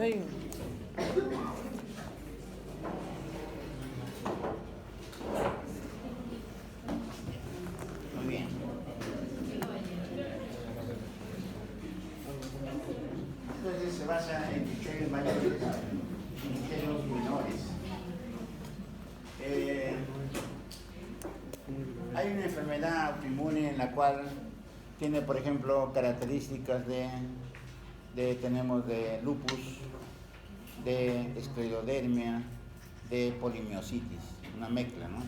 Ay, Muy bien. Entonces se basa en criterios mayores y criterios menores. Hay una enfermedad autoinmune en la cual tiene, por ejemplo, características tenemos de lupus, de esclerodermia, de polimiositis, una mezcla, ¿no?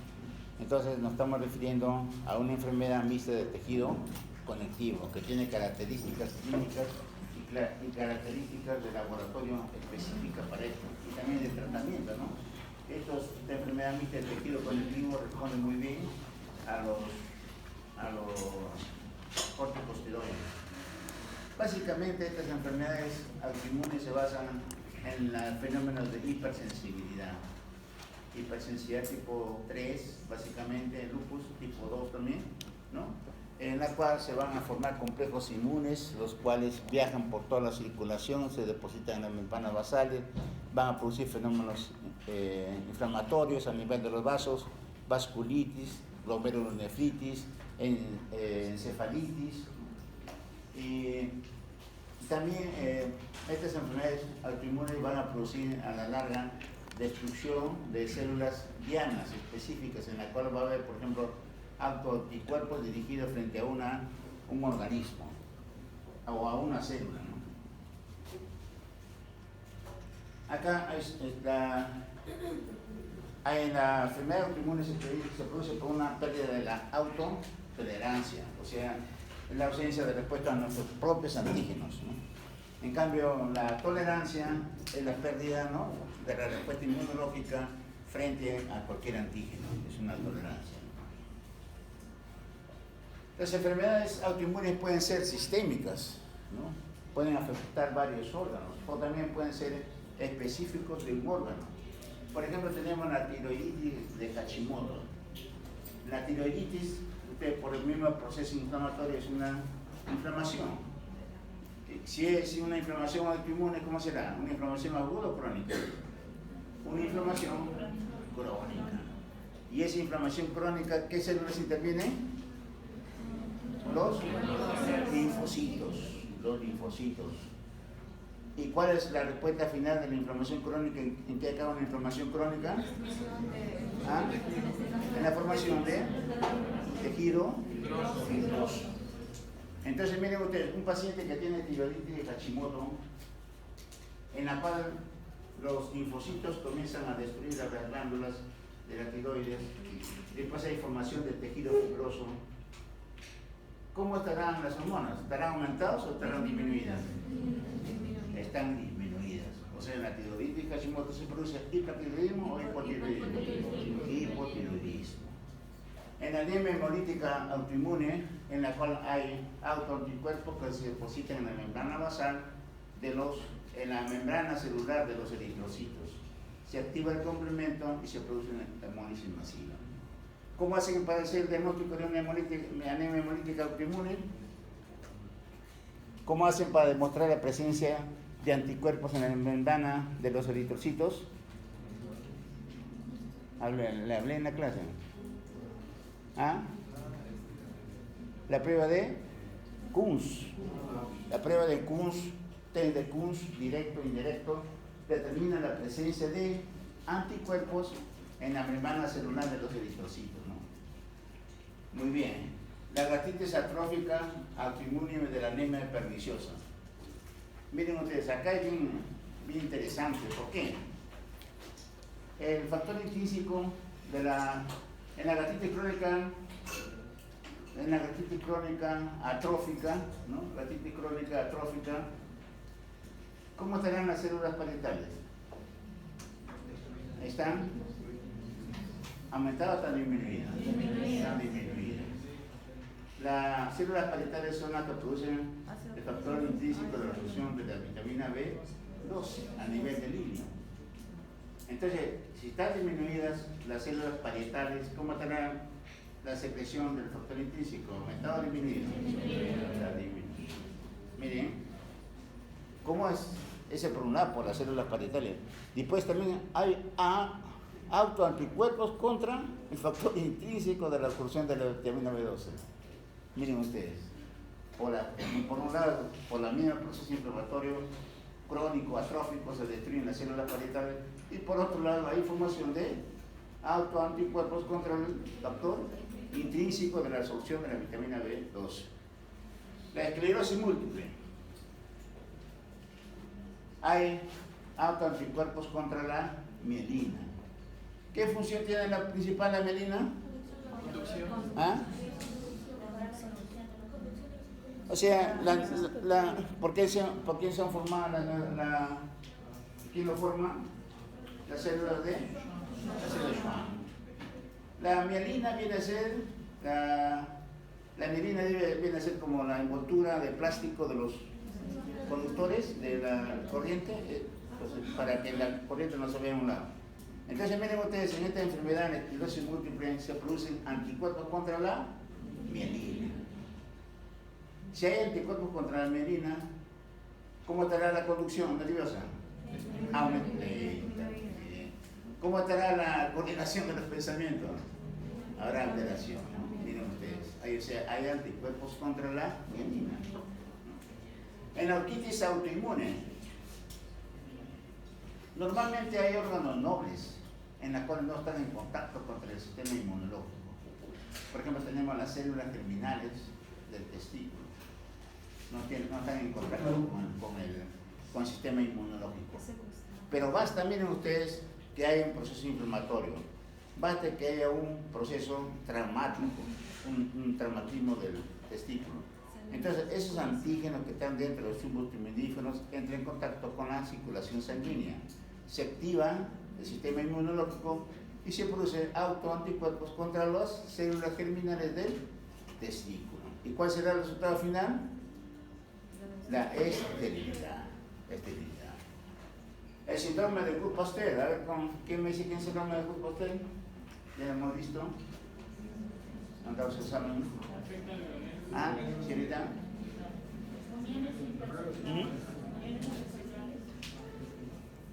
Entonces nos estamos refiriendo a una enfermedad mixta de tejido conectivo que tiene características clínicas y características de laboratorio específicas para esto y también de tratamiento, ¿no? Esta enfermedad mixta de tejido conectivo responde muy bien a los corticosteroides. Básicamente estas enfermedades autoinmunes se basan en los fenómenos de hipersensibilidad. Hipersensibilidad tipo 3, básicamente, lupus tipo 2 también, ¿no? En la cual se van a formar complejos inmunes, los cuales viajan por toda la circulación, se depositan en las membranas basales, van a producir fenómenos inflamatorios a nivel de los vasos, vasculitis, glomerulonefritis, encefalitis. Y también estas enfermedades autoinmunes van a producir a la larga destrucción de células dianas específicas, en la cual va a haber, por ejemplo, autoanticuerpos dirigidos frente a un organismo o a una célula, ¿no? Acá en la enfermedad autoinmune se produce por una pérdida de la autotolerancia, o sea, la ausencia de respuesta a nuestros propios antígenos, ¿no? En cambio, la tolerancia es la pérdida, ¿no?, de la respuesta inmunológica frente a cualquier antígeno, es una tolerancia. Las enfermedades autoinmunes pueden ser sistémicas, ¿no? Pueden afectar varios órganos, o también pueden ser específicos de un órgano. Por ejemplo, tenemos la tiroiditis de Hashimoto. La tiroiditis, por el mismo proceso inflamatorio, es una inflamación. Si es una inflamación autoinmune, ¿cómo será? ¿Una inflamación aguda o crónica? Una inflamación crónica. ¿Y esa inflamación crónica, qué células intervienen? Los linfocitos. Los linfocitos. ¿Y cuál es la respuesta final de la inflamación crónica? ¿En qué acaba la inflamación crónica? ¿Ah? En la formación de tejido fibroso. Entonces miren ustedes, un paciente que tiene tiroiditis de Hashimoto, en la cual los linfocitos comienzan a destruir las glándulas de la tiroides, después hay formación de tejido fibroso. ¿Cómo estarán las hormonas? ¿Estarán aumentadas o estarán disminuidas? Están disminuidas. O sea, en la tiroiditis de Hashimoto se produce hipertiroidismo o hipotiroidismo. Hipotiroidismo. En la anemia hemolítica autoinmune, en la cual hay autoanticuerpos que se depositan en la membrana basal en la membrana celular de los eritrocitos. Se activa el complemento y se produce una hemólisis masiva. ¿Cómo hacen para hacer el diagnóstico de una anemia hemolítica autoinmune? ¿Cómo hacen para demostrar la presencia de anticuerpos en la membrana de los eritrocitos? Le hablé en la clase. ¿Ah? La prueba de Kunz. La prueba de Kunz, test de Kunz, directo e indirecto, determina la presencia de anticuerpos en la membrana celular de los eritrocitos, ¿no? Muy bien. La gastritis atrófica autoinmune de la anemia perniciosa. Miren ustedes, acá es bien interesante. ¿Por qué? El factor intrínseco en la gastritis crónica atrófica, ¿no? Gastritis crónica atrófica, ¿cómo estarán las células parietales? ¿Están aumentadas o están disminuidas? Están disminuidas. Las células parietales son las que producen el factor intrínseco de la absorción de la vitamina B12 a nivel del hígado. Entonces, si están disminuidas las células parietales, ¿cómo estará la secreción del factor intrínseco? ¿Aumentado o disminuido? Está disminuido. Miren, ¿cómo es Ese por un lado, por las células parietales. Después también hay autoanticuerpos contra el factor intrínseco de la absorción de la vitamina B12. Miren ustedes, por un lado, por la misma proceso inflamatorio crónico, atrófico, se destruyen las células parietales, y por otro lado hay formación de autoanticuerpos contra el factor intrínseco de la absorción de la vitamina B12. La esclerosis múltiple. Hay autoanticuerpos contra la mielina. ¿Qué función tiene la principal la mielina? ¿Ah? O sea, ¿por qué se han formado ¿quién lo forma? Las células de Schwann. La mielina viene a ser la mielina viene a ser como la envoltura de plástico de los conductores de la corriente, para que la corriente no se vea a un lado. Entonces miren ustedes, en esta enfermedad, en esclerosis múltiple, se producen anticuerpos contra la mielina. Si hay anticuerpos contra la mielina, ¿cómo estará la conducción nerviosa? ¿Cómo estará la coordinación de los pensamientos? Habrá alteración, ¿no? Miren ustedes, hay anticuerpos contra la mielina. En la orquitis autoinmune, normalmente hay órganos nobles en los cuales no están en contacto contra el sistema inmunológico. Por ejemplo, tenemos las células germinales del testículo. No están en contacto con el sistema inmunológico. Pero basta, miren ustedes, que haya un proceso inflamatorio. Basta que haya un proceso traumático, un traumatismo del testículo. Entonces, esos antígenos que están dentro de los tubos timidíferos entran en contacto con la circulación sanguínea. Se activa el sistema inmunológico y se producen autoanticuerpos contra las células germinales del testículo. ¿Y cuál será el resultado final? La esterilidad. El síndrome de Cook-Pasteur. A ver, ¿quién me dice quién es el síndrome de Cook-Pasteur? Ya lo hemos visto. ¿Han dado su examen? ¿Ah? ¿Señorita?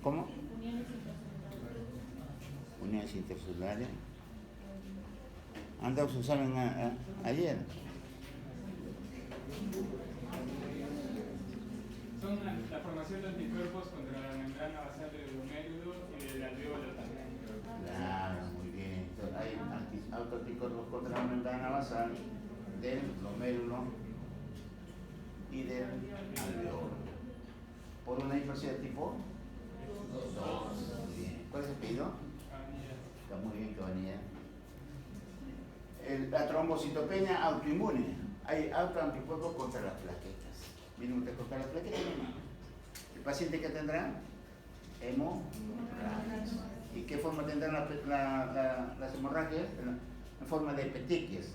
¿Cómo? Uniones intercelulares. ¿Han dado su examen ayer? Son la formación de anticuerpos contra la membrana basal del glomérulo y del alveolo también. Claro, muy bien. Entonces, hay autoanticuerpos contra la membrana basal del glomérulo y del alveolo. ¿Por una hiperplasia tipo 2? Muy bien. ¿Cuál es el pedido? Está muy bien, Cabanilla. La trombocitopenia autoinmune. Hay autoanticuerpos contra las plaquetas. Miren ustedes contra las plaquetas, hermano. El paciente que tendrá hemorragias. ¿Y qué forma tendrán las hemorragias? En forma de petequias,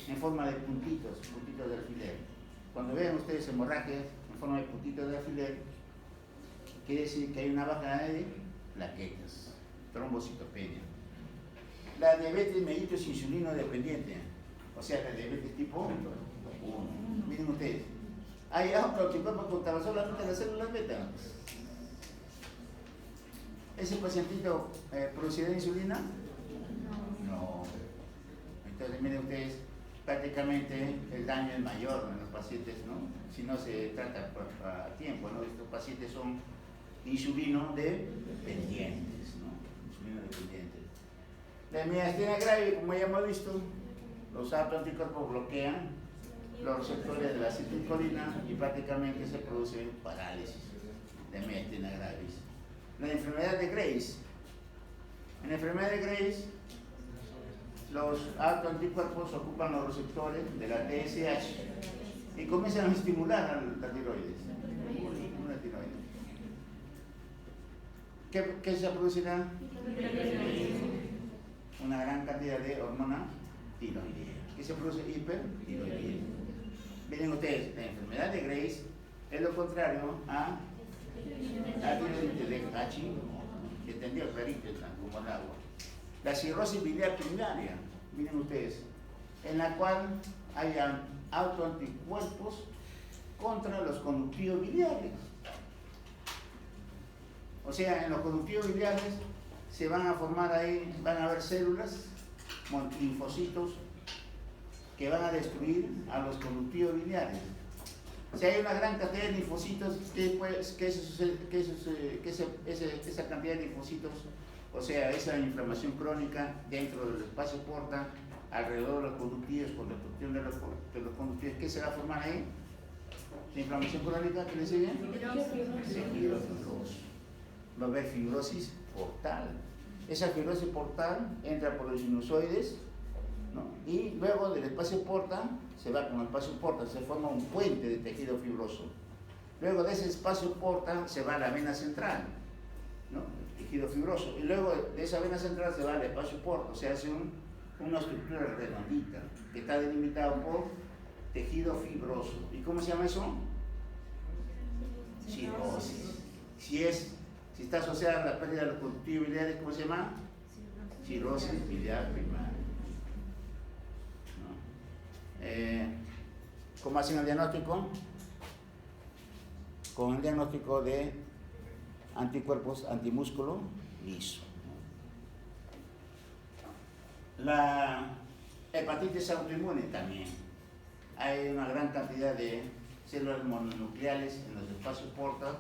en forma de puntitos de alfiler. Cuando vean ustedes hemorragias en forma de puntitos de alfiler, quiere decir que hay una bajada de plaquetas, trombocitopenia. La diabetes mellitus insulino dependiente, o sea, la diabetes tipo 1. Miren ustedes, hay autoanticuerpos contra solamente las células beta. ¿Ese pacientito producirá insulina? No. Entonces, miren ustedes, prácticamente el daño es mayor en los pacientes, ¿no? Si no se trata a tiempo, ¿no? Estos pacientes son insulino dependientes, ¿no? Insulino dependientes. La miastenia gravis, como ya hemos visto, los autoanticuerpos bloquean los receptores de la acetilcolina y prácticamente se produce parálisis de miastenia gravis. La enfermedad de Graves. En la enfermedad de Graves, los autoanticuerpos ocupan los receptores de la TSH y comienzan a estimular a la tiroides. ¿Qué se producirá? Una gran cantidad de hormona tiroidea. ¿Qué se produce? Hipertiroidismo. Miren ustedes, la enfermedad de Graves es lo contrario a la tiroides de Hachi, que tendió clarito como el agua. La cirrosis biliar primaria, miren ustedes, en la cual hay autoanticuerpos contra los conductivos biliares. O sea, en los conductivos biliares se van a formar ahí, van a haber células, linfocitos, que van a destruir a los conductivos biliares. Si hay una gran cantidad de linfocitos, esa cantidad de linfocitos, o sea, esa inflamación crónica dentro del espacio porta, alrededor de los conductivos, con destrucción de los conductivos, ¿qué se va a formar ahí? La inflamación crónica, ¿qué le sigue? Tejido fibroso. Va a haber fibrosis portal. Esa fibrosis portal entra por los sinusoides, ¿no? Y luego del espacio porta, se va con el espacio porta, se forma un puente de tejido fibroso. Luego de ese espacio porta se va a la vena central, ¿no? El tejido fibroso. Y luego de esa vena central se va al espacio porta, o sea, hace una estructura redondita que está delimitada por tejido fibroso. ¿Y cómo se llama eso? Cirrosis. Si está asociada a la pérdida de los conductivos biliares, ¿cómo se llama? Cirrosis biliar primaria. ¿Cómo hacen el diagnóstico? Con el diagnóstico de anticuerpos antimúsculo liso. La hepatitis autoinmune también. Hay una gran cantidad de células mononucleales en los espacios porta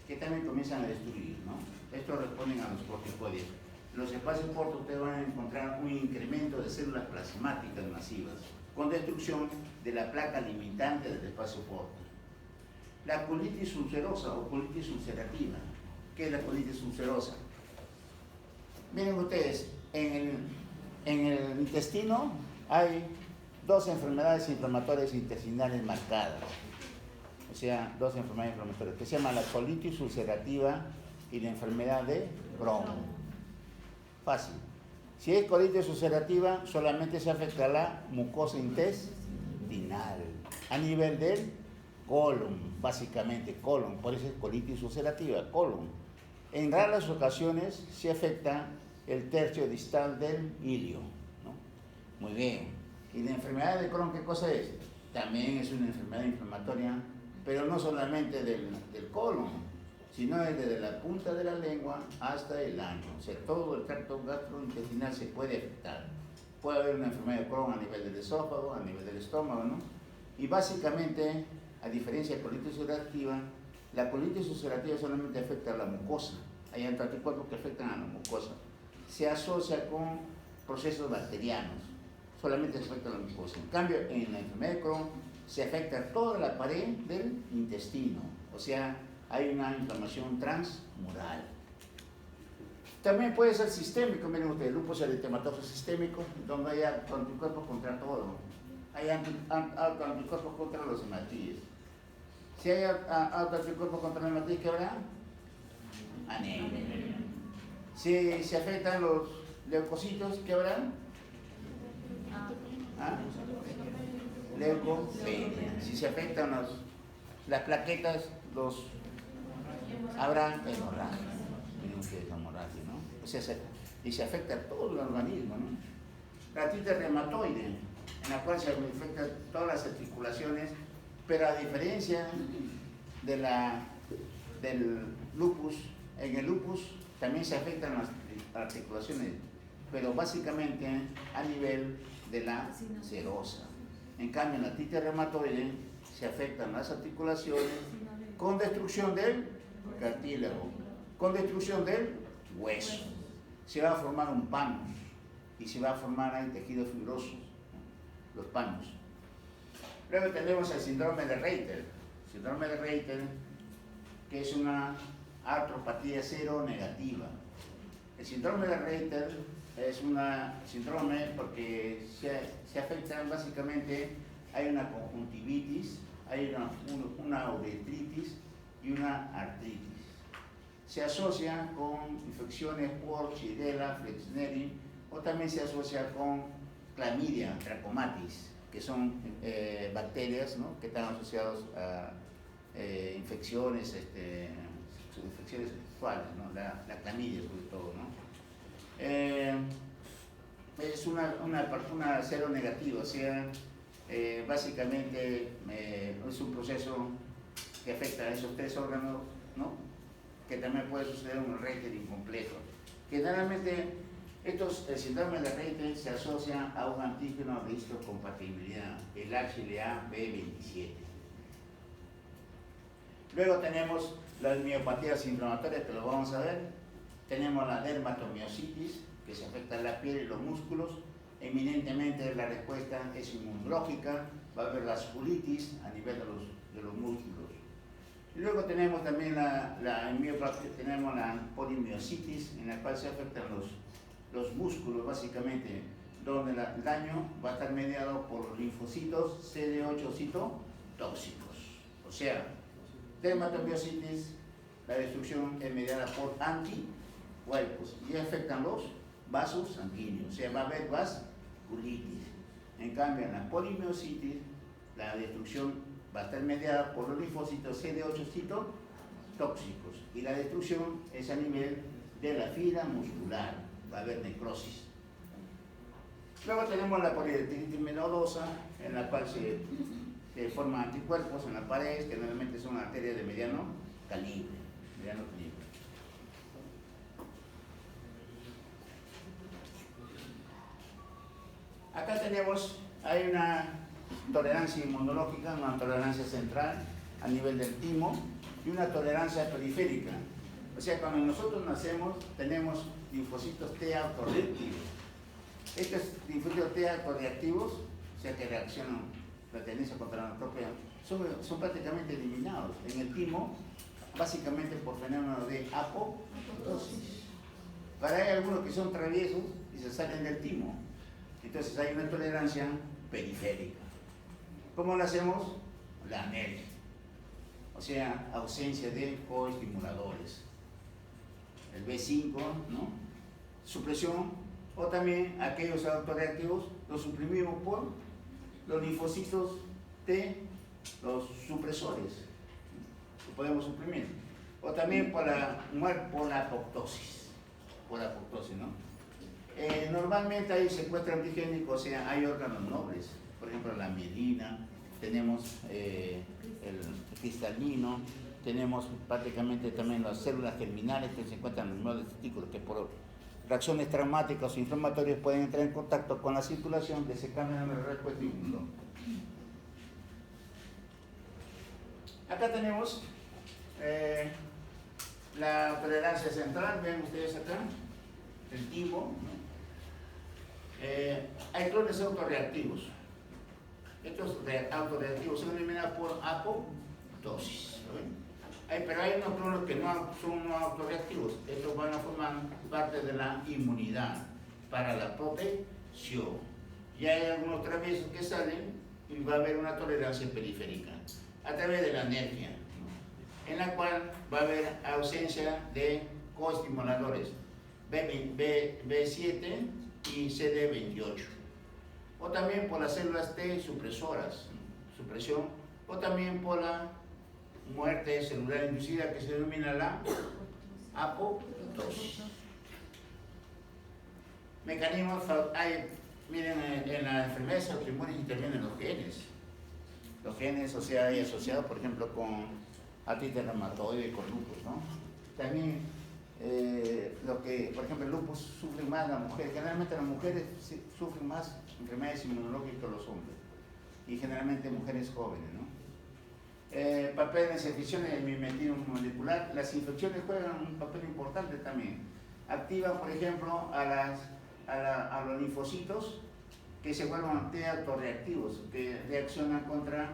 que también comienzan a destruir, ¿no? Estos responden a los corticoides. En los espacios porta ustedes van a encontrar un incremento de células plasmáticas masivas con destrucción de la placa limitante del espacio porta. La colitis ulcerosa o colitis ulcerativa. ¿Qué es la colitis ulcerosa? Miren ustedes, en el intestino hay dos enfermedades inflamatorias intestinales marcadas. O sea, dos enfermedades inflamatorias que se llaman la colitis ulcerativa y la enfermedad de Crohn. Fácil. Si es colitis ulcerativa, solamente se afecta a la mucosa intestinal, a nivel del colon, básicamente colon, por eso es colitis ulcerativa, colon. En raras ocasiones se afecta el tercio distal del ilio, ¿no? Muy bien. ¿Y la enfermedad de Crohn qué cosa es? También es una enfermedad inflamatoria, pero no solamente del colon, sino desde la punta de la lengua hasta el ano. O sea, todo el tracto gastrointestinal se puede afectar. Puede haber una enfermedad de Crohn a nivel del esófago, a nivel del estómago, ¿no? Y básicamente, a diferencia de colitis ulcerativa, la colitis ulcerativa solamente afecta a la mucosa. Hay anticuerpos que afectan a la mucosa. Se asocia con procesos bacterianos. Solamente se afecta a la mucosa. En cambio, en la enfermedad de Crohn se afecta toda la pared del intestino. O sea, hay una inflamación transmural. También puede ser sistémico, miren ustedes, lupus eritematoso sistémico, donde hay anticuerpos contra todo. Hay anticuerpos contra los hematíes. Si hay anticuerpos contra los hematíes, ¿qué habrá? Anemia. Si se afectan los leucocitos, ¿qué habrá? ¿Ah? Leucopenia. Si se afectan las plaquetas, habrá hemorragia. Miren ustedes la hemorragia, ¿no? O sea, y se afecta a todo el organismo, ¿no? La artritis reumatoide, en la cual se afectan todas las articulaciones, pero a diferencia del lupus, en el lupus también se afectan las articulaciones, pero básicamente a nivel de la serosa. En cambio, en la artritis reumatoide se afectan las articulaciones con destrucción del cartílago, con destrucción del hueso. Se va a formar un panus y se va a formar ahí tejido fibroso, los panus. Luego tenemos el síndrome de Reiter. Síndrome de Reiter, que es una artropatía seronegativa. El síndrome de Reiter es un síndrome porque se afectan básicamente, hay una conjuntivitis, hay una uretritis y una artritis. Se asocia con infecciones por Shigella, Flexneri, o también se asocia con Clamidia, Trachomatis, que son bacterias, ¿no?, que están asociadas a infecciones sexuales, ¿no?, la clamidia sobre todo, ¿no? Es una seronegativa, o sea, básicamente es un proceso que afecta a esos tres órganos, ¿no? que también puede suceder un Raynaud incompleto. Generalmente, el síndrome de Raynaud se asocia a un antígeno de histocompatibilidad, el HLA-B27. Luego tenemos las miopatías inflamatorias, que lo vamos a ver. Tenemos la dermatomiositis, que se afecta a la piel y los músculos. Eminentemente la respuesta es inmunológica, va a haber vasculitis a nivel de los músculos. Y luego tenemos también tenemos la polimiositis, en la cual se afectan los músculos básicamente, donde el daño va a estar mediado por los linfocitos CD8 citotóxicos. O sea, dermatomiositis, la destrucción es mediada por anticuerpos y afectan los vasos sanguíneos, o sea, va a haber vasculitis. En cambio, en la polimiositis, la destrucción va a estar mediada por los linfocitos CD8 citotóxicos y la destrucción es a nivel de la fibra muscular, va a haber necrosis. Luego tenemos la poliarteritis nodosa, en la cual se forman anticuerpos en la pared, que normalmente son arterias de mediano calibre. Acá hay una tolerancia inmunológica, una tolerancia central a nivel del timo y una tolerancia periférica. O sea, cuando nosotros nacemos tenemos linfocitos T autorreactivos. Estos linfocitos T autorreactivos, o sea que reaccionan la tendencia contra la propia, son prácticamente eliminados en el timo, básicamente por fenómeno de apoptosis. Para hay algunos que son traviesos y se salen del timo. Entonces hay una tolerancia periférica. ¿Cómo lo hacemos? La anergia, o sea, ausencia de coestimuladores. El B5, ¿no? Supresión, o también aquellos autoreactivos los suprimimos por los linfocitos T, los supresores, lo podemos suprimir. O también por la apoptosis, ¿no? Normalmente hay secuestro antigénico, o sea, hay órganos nobles, por ejemplo la mielina, tenemos el cristalino, tenemos prácticamente también las células germinales que se encuentran en el nudo del testículo, que por reacciones traumáticas o inflamatorias pueden entrar en contacto con la circulación, desencadenan el respuesta inmuno. Acá tenemos la tolerancia central, ven ustedes acá, el timo, ¿no? Hay clones autorreactivos. Estos autorreactivos son eliminados por apoptosis, ¿no? Pero hay unos clones que no son autorreactivos. Estos van a formar parte de la inmunidad para la protección. Y hay algunos traviesos que salen y va a haber una tolerancia periférica a través de la anergia, ¿no? En la cual va a haber ausencia de coestimuladores B7 y CD28, o también por las células T supresoras, supresión, o también por la muerte celular inducida que se denomina la apoptosis. Mecanismos, miren, en las enfermedades autoinmunes intervienen los genes, o sea, hay asociados, por ejemplo, con artritis reumatoide, con lupus, ¿no? También lo que, por ejemplo, el lupus sufre más las mujeres. Generalmente las mujeres sufren más enfermedades inmunológicas que los hombres, y generalmente mujeres jóvenes, ¿no? Papel en las infecciones del mimetismo molecular. Las infecciones juegan un papel importante también. Activan, por ejemplo, a los linfocitos que se vuelven T autorreactivos, que reaccionan contra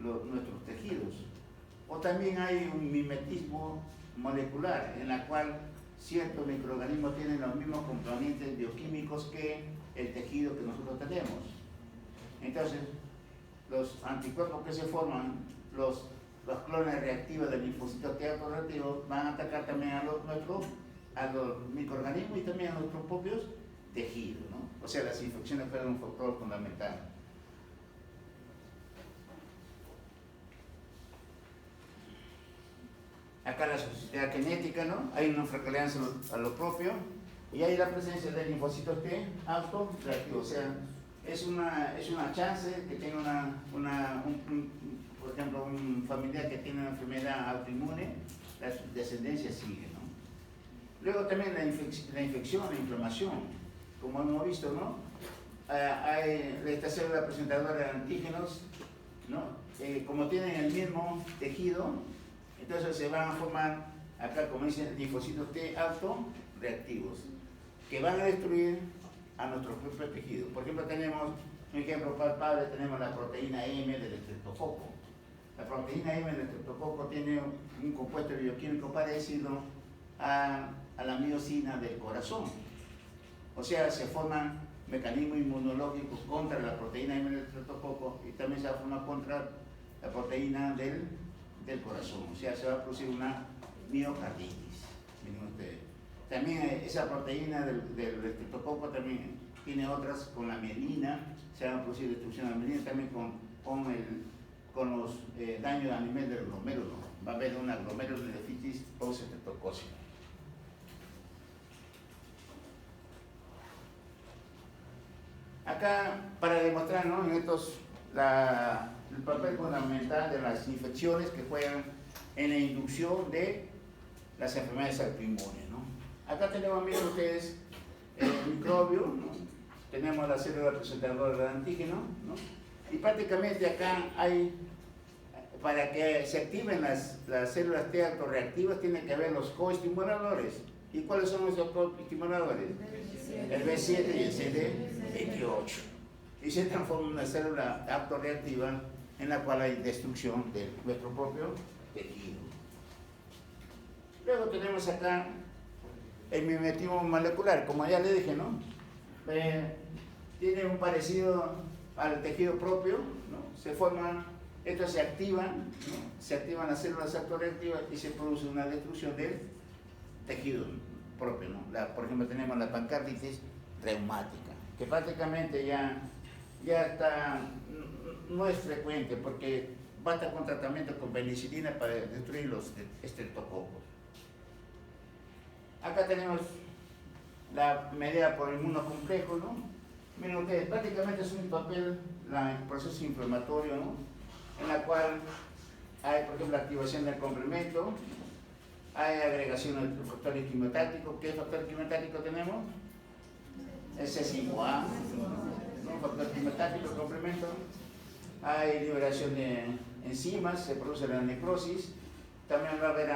nuestros tejidos. O también hay un mimetismo molecular, en la cual ciertos microorganismos tienen los mismos componentes bioquímicos que el tejido que nosotros tenemos. Entonces, los anticuerpos que se forman, los clones reactivos del linfocito T autorreactivos, van a atacar también a los microorganismos y también a nuestros propios tejidos, ¿no? O sea, las infecciones fueron un factor fundamental. Acá la sociedad genética, ¿no? Hay una frecuencia a lo propio, y hay la presencia de linfocitos T autorreactivos. O sea, es una chance que tiene por ejemplo, un familiar que tiene una enfermedad autoinmune, la descendencia sigue, ¿no? Luego también la infección, la inflamación, como hemos visto, ¿no? Hay esta célula presentadora de antígenos, ¿no? Como tienen el mismo tejido, entonces se van a formar, acá como dicen, linfocitos T autoreactivos, que van a destruir a nuestro propio tejido. Por ejemplo, tenemos un ejemplo palpable, tenemos la proteína M del estreptococo. La proteína M del estreptococo tiene un compuesto bioquímico parecido a la miocina del corazón. O sea, se forman mecanismos inmunológicos contra la proteína M del estreptococo y también se va a formar contra la proteína del corazón. O sea, se va a producir una miocarditis. Miren ustedes. También esa proteína del estreptococo también tiene otras con la mielina, se van a producir destrucción de la mielina, también con los daños a nivel del glomérulo. Va a haber una glomerulonefritis postestreptocócica. Acá, para demostrar, ¿no?, en estos, el papel fundamental de las infecciones que juegan en la inducción de las enfermedades autoinmunes, ¿no? Acá tenemos, miren ustedes, el microbio, ¿no? Tenemos la célula presentadora del antígeno, ¿no? Y prácticamente acá hay, para que se activen las células T autorreactivas, tiene que haber los coestimuladores. ¿Y cuáles son esos coestimuladores? El B7 y el CD28. Y se transforma en una célula autorreactiva en la cual hay destrucción de nuestro propio tejido. Luego tenemos acá el mimetismo molecular, como ya le dije, ¿no? Tiene un parecido al tejido propio, ¿no? Se forman, estos se activan, ¿no? Se activan las células autorreactivas y se produce una destrucción del tejido propio, ¿no? Por ejemplo, tenemos la pancarditis reumática, que prácticamente ya está, no es frecuente porque basta con tratamiento con penicilina para destruir los estreptococos. Acá tenemos la medida por inmunocomplejo, ¿no? Miren ustedes, prácticamente es un papel, el proceso inflamatorio, ¿no? En la cual hay, por ejemplo, la activación del complemento, hay agregación de factores quimiotácticos. ¿Qué factor quimiotático tenemos? El C5A, ¿no? Factor quimiotático, complemento. Hay liberación de enzimas, se produce la necrosis. También va a haber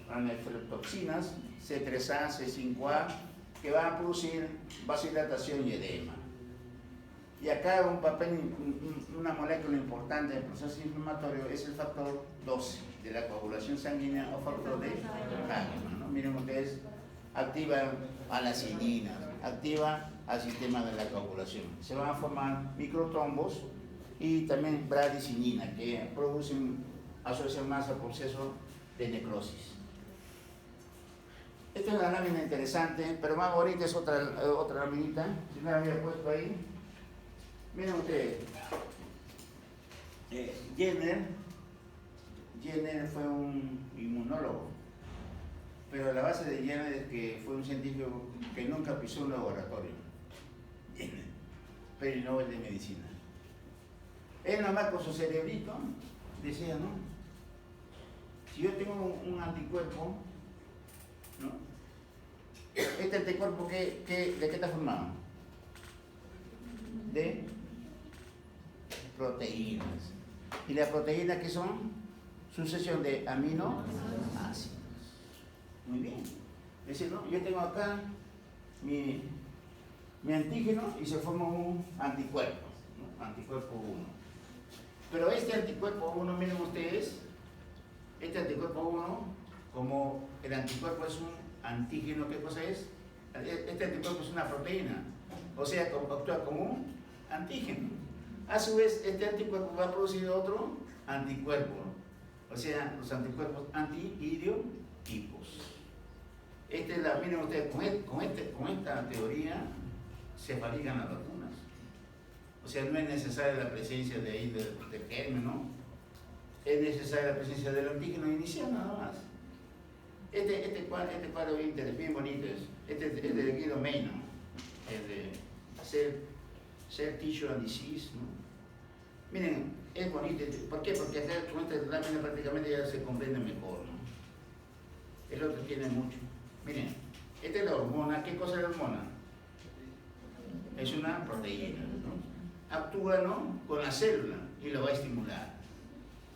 anafilatoxinas, C3A, C5A, que van a producir vasodilatación y edema. Y acá un papel, una molécula importante del proceso inflamatorio es el factor 12 de la coagulación sanguínea o factor de Hahnemann, ¿no? Miren ustedes, activa a la acidina, activa al sistema de la coagulación. Se van a formar microtrombos y también bradicinina, que producen, asocian más al proceso de necrosis. Esta es una lámina interesante, pero más bonita es otra laminita, si la había puesto ahí. Miren ustedes, Jenner fue un inmunólogo, pero la base de Jenner es que fue un científico que nunca pisó un laboratorio. Jenner, premio Nobel de Medicina. Él nomás con su cerebrito decía, ¿no? Si yo tengo un anticuerpo, ¿no? Este anticuerpo, ¿de qué está formado? De proteínas. ¿Y las proteínas qué son? Sucesión de aminoácidos. Muy bien. Es decir, ¿no? Yo tengo acá mi antígeno y se forma un anticuerpo, ¿no? Anticuerpo 1. Pero este anticuerpo 1, miren ustedes, este anticuerpo 1, como el anticuerpo es un antígeno, ¿qué cosa es? Este anticuerpo es una proteína, o sea, actúa como un antígeno. A su vez, este anticuerpo va a producir otro anticuerpo, o sea, los anticuerpos anti-idiotipos. Miren ustedes, con esta teoría se fabrican las vacunas. O sea, no es necesaria la presencia del germen, ¿no? Es necesaria la presencia del antígeno inicial nada más. Este cuadro bien bonito es. Este es de Guido Meino, el de Cell Tissue and Disease, ¿no? Miren, es bonito. ¿Por qué? Porque acá con esta lámina prácticamente ya se comprende mejor, ¿no? el otro tiene mucho. Miren, esta es la hormona. ¿Qué cosa es la hormona? Es una proteína, ¿no? Actúa, ¿no?, con la célula y lo va a estimular.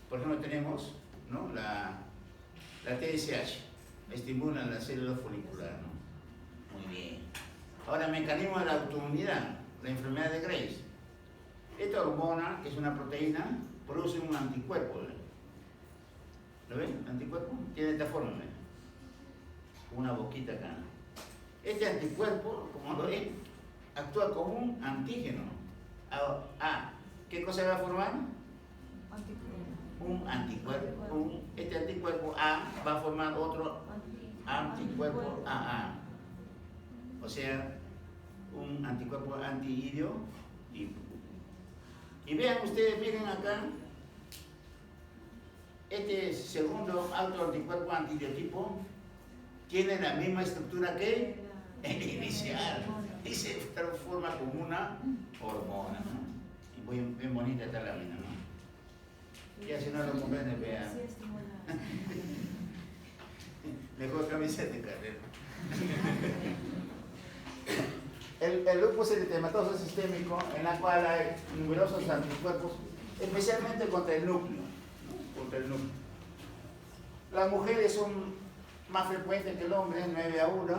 Por ejemplo, tenemos, ¿no?, la TSH, estimula la célula folicular, ¿no? Muy bien. Ahora, mecanismo de la autoinmunidad, la enfermedad de Graves. Esta hormona, que es una proteína, produce un anticuerpo, ¿eh? ¿Lo ven? Anticuerpo tiene esta forma, ¿eh? Una boquita acá. Este anticuerpo, como lo ven, actúa como un antígeno. ¿Qué cosa va a formar? Un anticuerpo. Este anticuerpo A va a formar otro anticuerpo AA. O sea, un anticuerpo antiidiotipo. Y vean ustedes, miren acá, este segundo autoanticuerpo antiidiotipo tiene la misma estructura que el inicial y se transforma como una hormona, ¿no? Y bien bonita esta lámina, ¿no? Ya si no lo comprenden, vean. Mejor camiseta de carrera. El lupus eritematoso sistémico, en la cual hay numerosos anticuerpos, especialmente contra el núcleo, ¿no? Contra el núcleo. Las mujeres son más frecuentes que el hombre, 9-1.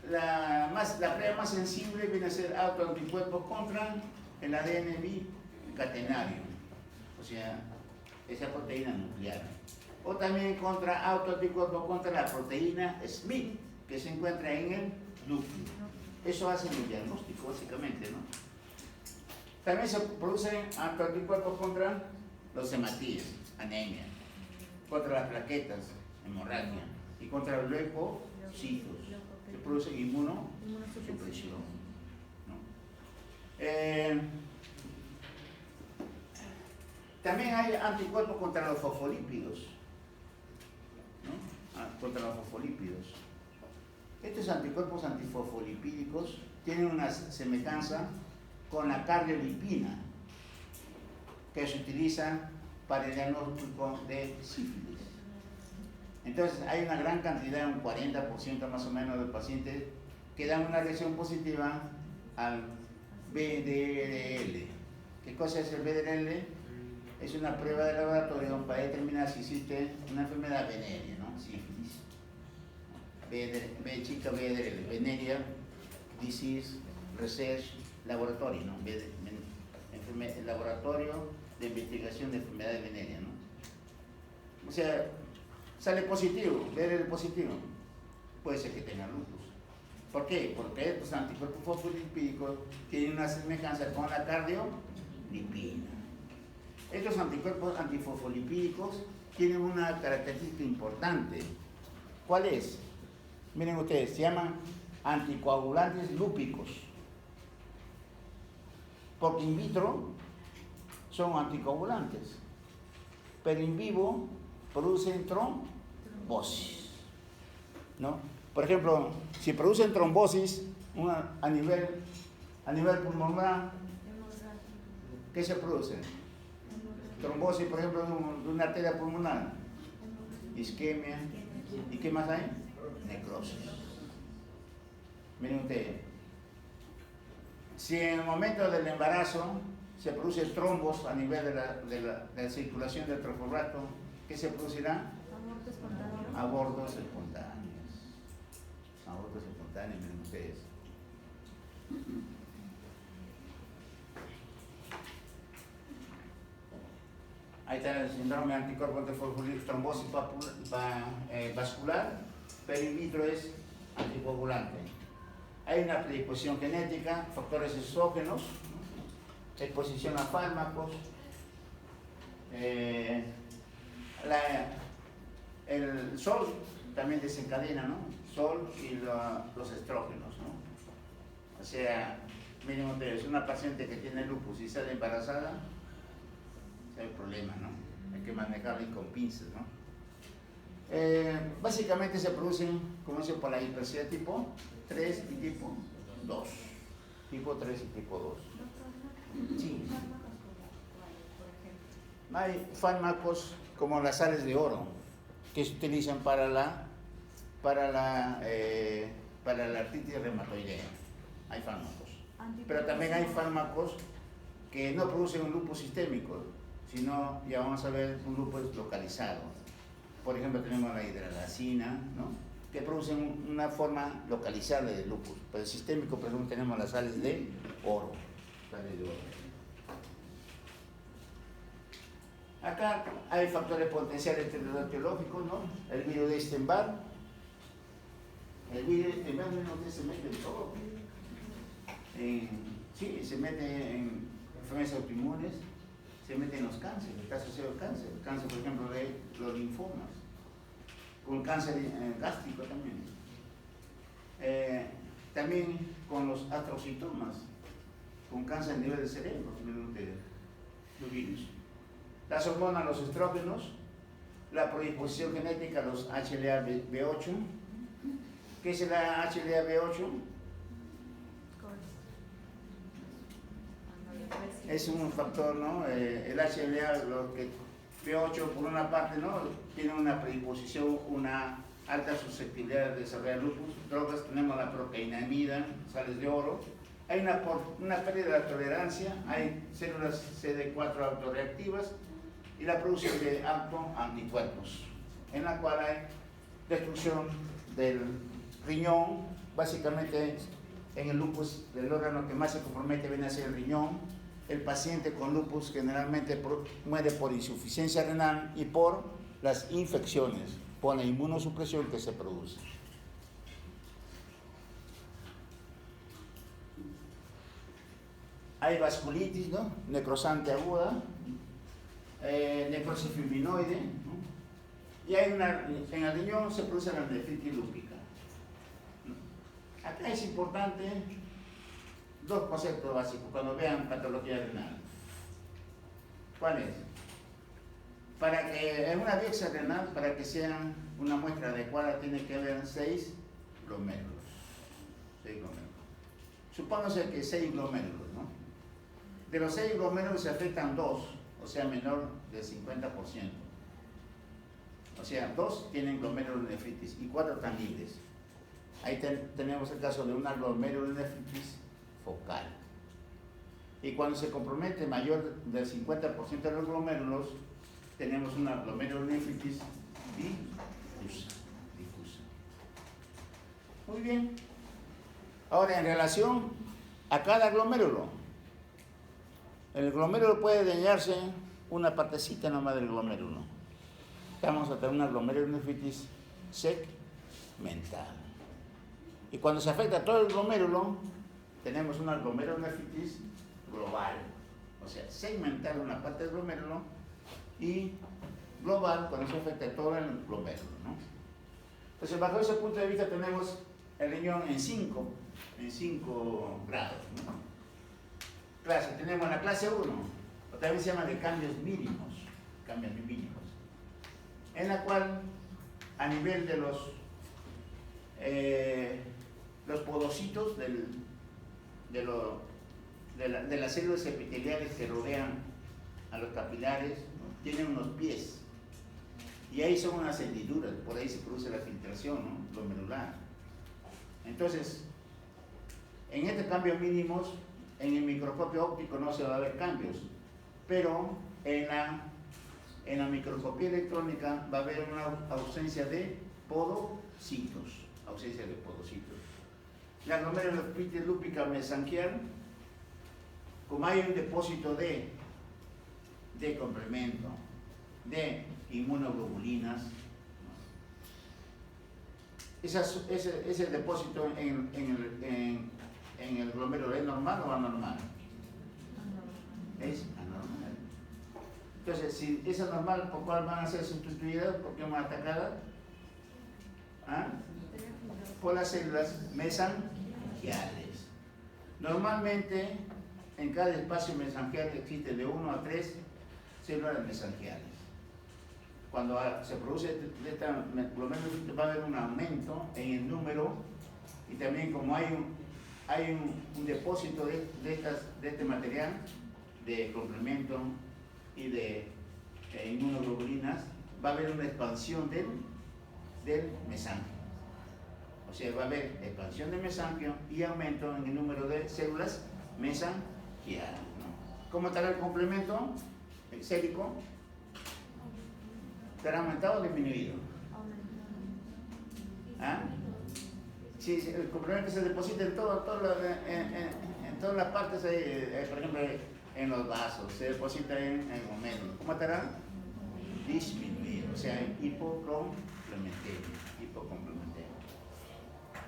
La prueba más sensible viene a ser autoanticuerpos contra el ADN bicatenario, o sea, esa proteína nuclear. O también contra autoanticuerpos contra la proteína SMIC, que se encuentra en el núcleo. Eso hace el diagnóstico, básicamente, ¿no? También se producen autoanticuerpos contra los hematíes, anemia, contra las plaquetas, hemorragia, y contra los leucocitos. Se produce inmunosupresión, ¿no? También hay anticuerpos contra los fosfolípidos, ¿no? Contra los fosfolípidos. Estos anticuerpos antifosfolipídicos tienen una semejanza con la cardiolipina, que se utiliza para el diagnóstico de sífilis. Entonces, hay una gran cantidad, un 40% más o menos de pacientes que dan una reacción positiva al BDRL. ¿Qué cosa es el BDRL? Es una prueba de laboratorio para determinar si existe una enfermedad venérea, ¿no? Sífilis. BDRL, Venereal Disease Research Laboratory, ¿no? El laboratorio de investigación de enfermedades venéreas, ¿no? O sea, sale positivo, BDRL positivo, puede ser que tenga lupus. ¿Por qué? Porque estos anticuerpos fosfolipídicos tienen una semejanza con la cardiolipina. Estos anticuerpos antifosfolipídicos tienen una característica importante. ¿Cuál es? Miren ustedes, se llaman anticoagulantes lúpicos. Porque in vitro son anticoagulantes, pero in vivo producen trombosis, ¿no? Por ejemplo, si producen trombosis a nivel pulmonar, ¿qué se produce? Trombosis, por ejemplo, de una arteria pulmonar, isquemia, ¿y qué más hay? Necrosis. Miren ustedes, si en el momento del embarazo se produce trombos a nivel de la circulación del trofoblasto, ¿qué se producirá? Abortos espontáneos. Abortos espontáneos, miren ustedes. Ahí está el síndrome anticuerpo antifosfolípico, trombosis vascular, pero in vitro es anticoagulante. Hay una predisposición genética, factores exógenos, exposición a fármacos, el sol también desencadena, ¿no? Sol y los estrógenos, ¿no? O sea, miren ustedes, una paciente que tiene lupus y sale embarazada, hay problema, ¿no? Hay que manejarla con pinzas, ¿no? Básicamente se producen, como dice, por la hipercidad tipo 3 y tipo 2. Tipo 3 y tipo 2. Sí. Hay fármacos como las sales de oro, que se utilizan para la artritis reumatoidea. Hay fármacos. Pero también hay fármacos que no producen un lupus sistémico, sino, ya vamos a ver, un lupus localizado. Por ejemplo, tenemos la hidralazina, ¿no?, que producen una forma localizada de lupus. Pero el sistémico, por ejemplo, tenemos las sales de oro. Sales de oro. Acá hay factores potenciales etiológicos, ¿no? El virus de Epstein-Barr. El virus de Epstein-Barr no se mete en todo. Sí, se mete en enfermedades autoinmunes, se mete en los cánceres, está asociado al cáncer. El cáncer, por ejemplo, de los linfomas, con cáncer gástrico también. También con los astrocitomas, con cáncer a nivel del cerebro, los virus. Las hormonas, los estrógenos, la predisposición genética, los HLA-B8. ¿Qué es la HLA-B8? Es un factor, ¿no? El HLA, lo que B8 por una parte, ¿no?, tiene una predisposición, una alta susceptibilidad de desarrollar lupus. Drogas, tenemos la procainamida, sales de oro. Hay una pérdida de tolerancia, hay células CD4 autorreactivas y la producción de autoanticuerpos, en la cual hay destrucción del riñón. Básicamente, en el lupus, el órgano que más se compromete viene a ser el riñón. El paciente con lupus generalmente muere por insuficiencia renal y por las infecciones, por la inmunosupresión que se produce. Hay vasculitis, ¿no?, necrosante aguda, necrosis fibrinoide, ¿no?, y hay en el riñón se produce la nefritis lúpica. Acá es importante dos conceptos básicos cuando vean patología renal. ¿Cuál es? Para que en una biopsia renal, para que sea una muestra adecuada, tiene que haber 6 glomérulos. 6 glomérulos. Supóngase que 6 glomérulos, ¿no? De los 6 glomérulos se afectan 2, o sea, menor del 50%. O sea, 2 tienen glomerulonefritis y 4 están libres. Ahí tenemos el caso de una glomerulonefritis focal. Y cuando se compromete mayor del 50% de los glomérulos, tenemos una glomerulonefritis difusa. Muy bien. Ahora, en relación a cada glomérulo, el glomérulo puede dañarse una partecita nomás del glomérulo. Vamos a tener una glomerulonefritis segmental. Y cuando se afecta todo el glomérulo, tenemos una glomerulonefritis global. O sea, segmental una parte del glomérulo y global cuando se afecta todo el glomérulo, ¿no? Entonces, bajo ese punto de vista, tenemos el riñón en 5 grados, ¿no? Tenemos la clase 1, o también se llama de cambios mínimos, en la cual a nivel de los podocitos de las células epiteliales que rodean a los capilares, ¿no?, tienen unos pies y ahí son unas hendiduras, por ahí se produce la filtración, ¿no?, glomerular. Entonces, en estos cambios mínimos, en el microscopio óptico no se va a ver cambios, pero en la microscopía electrónica va a haber una ausencia de podocitos. La glomerulonefritis lúpica mesangial, como hay un depósito de complemento, de inmunoglobulinas, ese depósito en el glomérulo, ¿es normal o anormal? Es anormal. Entonces, si es anormal, ¿por cuál van a ser sustituidas? ¿Por qué van atacadas? ¿Ah? Por las células mesangiales. Normalmente, en cada espacio mesangial existe de 1 a 3 células mesangiales. Cuando se produce esta glomerulonefritis va a haber un aumento en el número, y también como hay un depósito de este material de complemento y de inmunoglobulinas, va a haber una expansión del mesanquio. O sea, va a haber expansión del mesanquio y aumento en el número de células mesanquiales, ¿no? ¿Cómo estará el complemento célico? ¿Estará aumentado o disminuido? ¿Ah? Sí, el complemento se deposita en todas las partes, por ejemplo, en los vasos, se deposita en el glomérulo. ¿Cómo estará? Disminuido, o sea, hipocomplementario.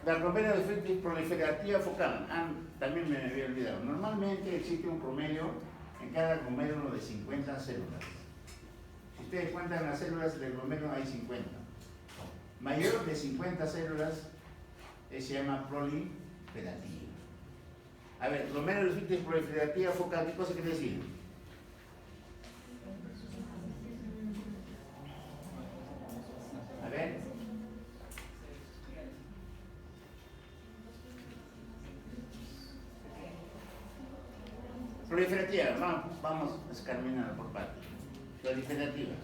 La glomerulonefritis proliferativa focal, también me había olvidado. Normalmente existe un promedio en cada glomérulo de 50 células. Si ustedes cuentan las células del glomérulo, hay 50. Mayor de 50 células se llama proliferativa. A ver, glomerulonefritis proliferativa focal, ¿qué cosa quiere decir? A ver. Proliferativa, vamos a escarminar por partes. Proliferativa,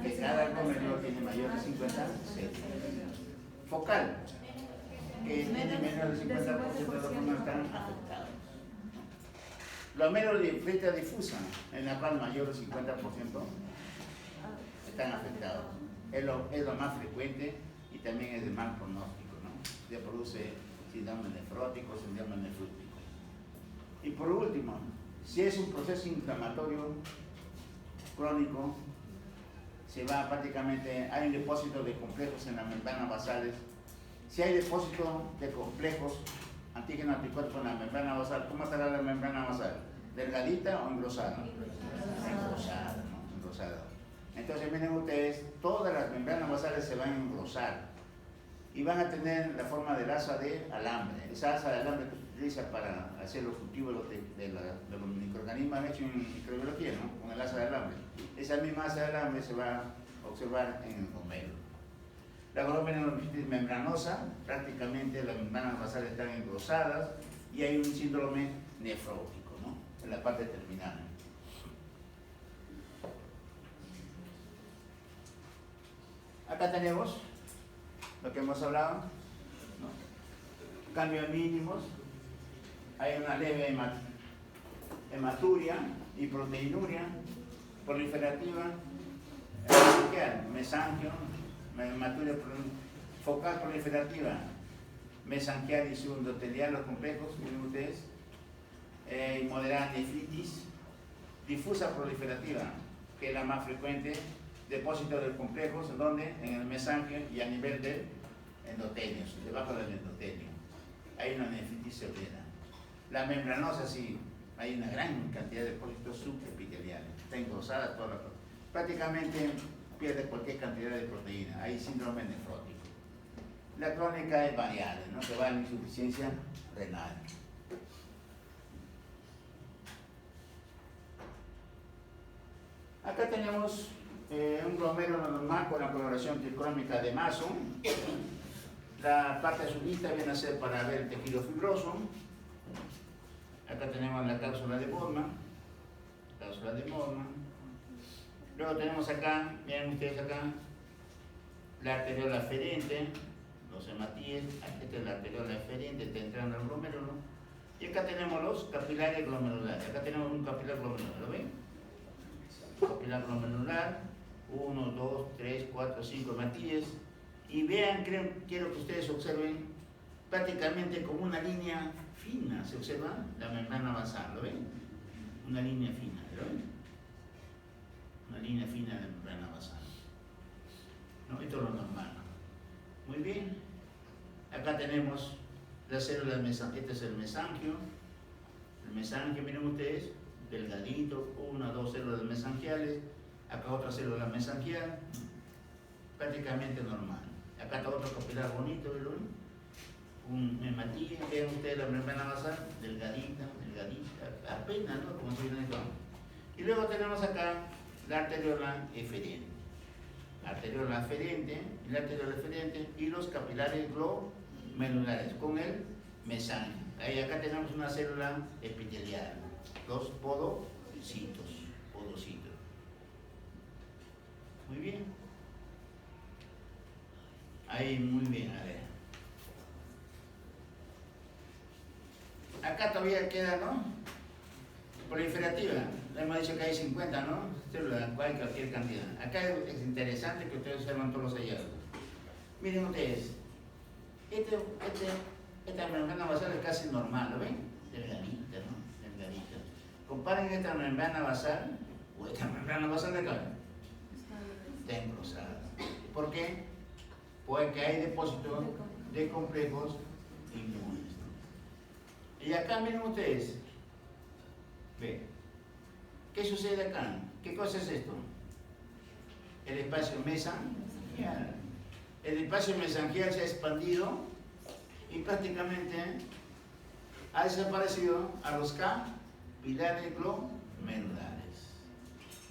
que cada glomérulo tiene mayor de 50 células. Focal, que tiene menos del 50% de los glomérulos están afectados. Glomerulonefritis difusa, en la cual mayor del 50% están afectados. Es lo más frecuente y también es de mal pronóstico, ¿no? Ya produce síndrome nefrótico, síndrome nefrótico. Y por último, si es un proceso inflamatorio crónico, se va prácticamente, hay un depósito de complejos en las membranas basales. Si hay depósito de complejos antígenos anticuerpos en la membrana basal, ¿cómo estará la membrana basal? ¿Delgadita o engrosada? Engrosada, ¿no? Engrosada. Entonces miren ustedes, todas las membranas basales se van a engrosar y van a tener la forma del asa de alambre. Esa asa de alambre que se utiliza para hacer los cultivos de los microorganismos hechos en microbiología, ¿no? Con el asa de alambre. Esa misma asa de alambre se va a observar en el glomérulo. La glomerulonefritis membranosa, prácticamente las membranas basales están engrosadas y hay un síndrome nefrótico, ¿no? En la parte terminal. Acá tenemos lo que hemos hablado, ¿no? Cambios mínimos, hay una leve hematuria y proteinuria proliferativa, mesanquio, hematuria focal proliferativa, mesanquial y subendotelial, los complejos, miren ustedes, moderada nefritis, difusa proliferativa, que es la más frecuente, depósito de complejos, ¿en dónde? En el mesanquio y a nivel del endotelio, debajo del endotelio. Hay una nefritis severa. La membranosa, sí, hay una gran cantidad de depósitos subepiteliales, está engrosada toda la cosa. Prácticamente pierde cualquier cantidad de proteína, hay síndrome nefrótico. La crónica es variable, ¿no? Que va en insuficiencia renal. Acá tenemos un glomérulo normal con la coloración tricrómica de Mason. La parte azulita viene a ser para ver el tejido fibroso. Acá tenemos la cápsula de Bowman. Luego tenemos acá, miren ustedes acá, la arteriola aferente, los hematíes. Esta es la arteriola aferente, está entrando al glomérulo. Y acá tenemos los capilares glomerulares. Acá tenemos un capilar glomerular, ¿lo ven? Capilar glomerular, 1, 2, 3, 4, 5 hematíes. Y vean, quiero que ustedes observen prácticamente como una línea fina, se observa la membrana basal, ¿lo ven? Una línea fina, ¿lo ven? Una línea fina de la membrana basal, ¿no? Esto es lo normal. Muy bien. Acá tenemos las células mesanquiales. Este es el mesanquio. El mesanquio, miren ustedes, delgadito, 1 o 2 células mesanquiales. Acá otra célula mesanquial, prácticamente normal. Acá está otro capilar bonito, ¿ven? Un hematíes, vean ustedes la membrana basal, delgadita, apenas, ¿no? Como se viene acá. Y luego tenemos acá la arteriola eferente. Arteriola eferente, la arteriola eferente y los capilares glomerulares con el mesanquio. Ahí acá tenemos una célula epitelial, los podocitos. Muy bien. Ahí, muy bien, a ver. Acá todavía queda, ¿no? Proliferativa. Le hemos dicho que hay 50, ¿no? Células, cualquier cantidad. Acá es interesante que ustedes observan todos los hallazgos. Miren ustedes. Esta membrana basal es casi normal, ¿lo ven? Delgadita, ¿no? Delgadita. Comparen esta membrana basal o esta membrana basal de acá. Está engrosada. ¿Por qué? Porque hay depósitos de complejos inmunes. Y acá miren ustedes. Ve. ¿Qué sucede acá? ¿Qué cosa es esto? El espacio mesangial. El espacio mesangial se ha expandido y prácticamente ha desaparecido a los capilares glomerulares.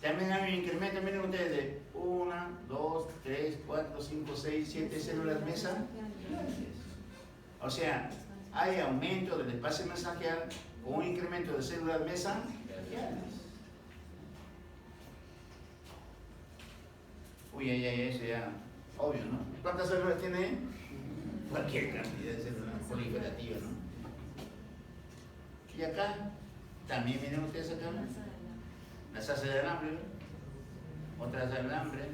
También hay un incremento, miren ustedes, de 1, 2, 3, 4, 5, 6, 7 células mesangiales. O sea, hay aumento del espacio mesangial con un incremento de células mesangiales. Uy, eso ya, obvio, ¿no? ¿Cuántas células tiene? Cualquier cantidad de células proliferativas, ¿no? Y acá, también miren ustedes acá, las haces de alambre, otras de alambre.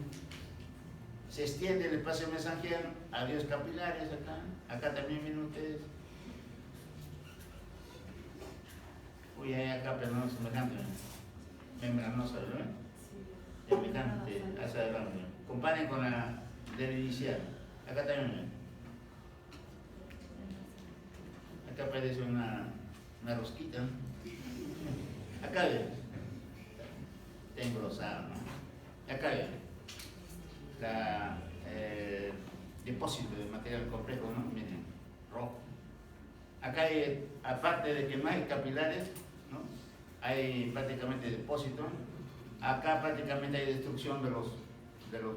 Se extiende el espacio mesangial a varios capilares acá. Acá también miren ustedes. Uy, acá pero no semejante, membranosa, ¿no? Semejante a esa de alambre. Comparen con la del inicial. Acá también. Acá parece una rosquita. Acá ven. Está engrosado, ¿no? Acá ven. Depósito de material complejo, ¿no? Miren, rojo. Acá hay, aparte de que no hay capilares, ¿no? Hay prácticamente depósito. Acá prácticamente hay destrucción de los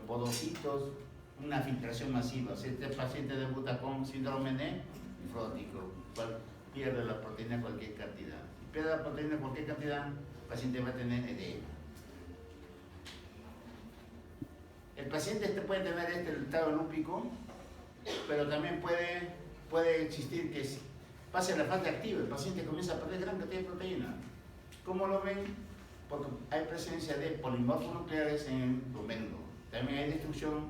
podocitos, una filtración masiva. Si este paciente debuta con síndrome nefrótico, pierde la proteína en cualquier cantidad. Si pierde la proteína en cualquier cantidad, el paciente va a tener edema. El paciente puede tener el estado lúpico, pero también puede existir que pase la fase activa, el paciente comienza a perder gran cantidad de proteína. ¿Cómo lo ven? Porque hay presencia de polimorfos nucleares en el glomérulo. También hay destrucción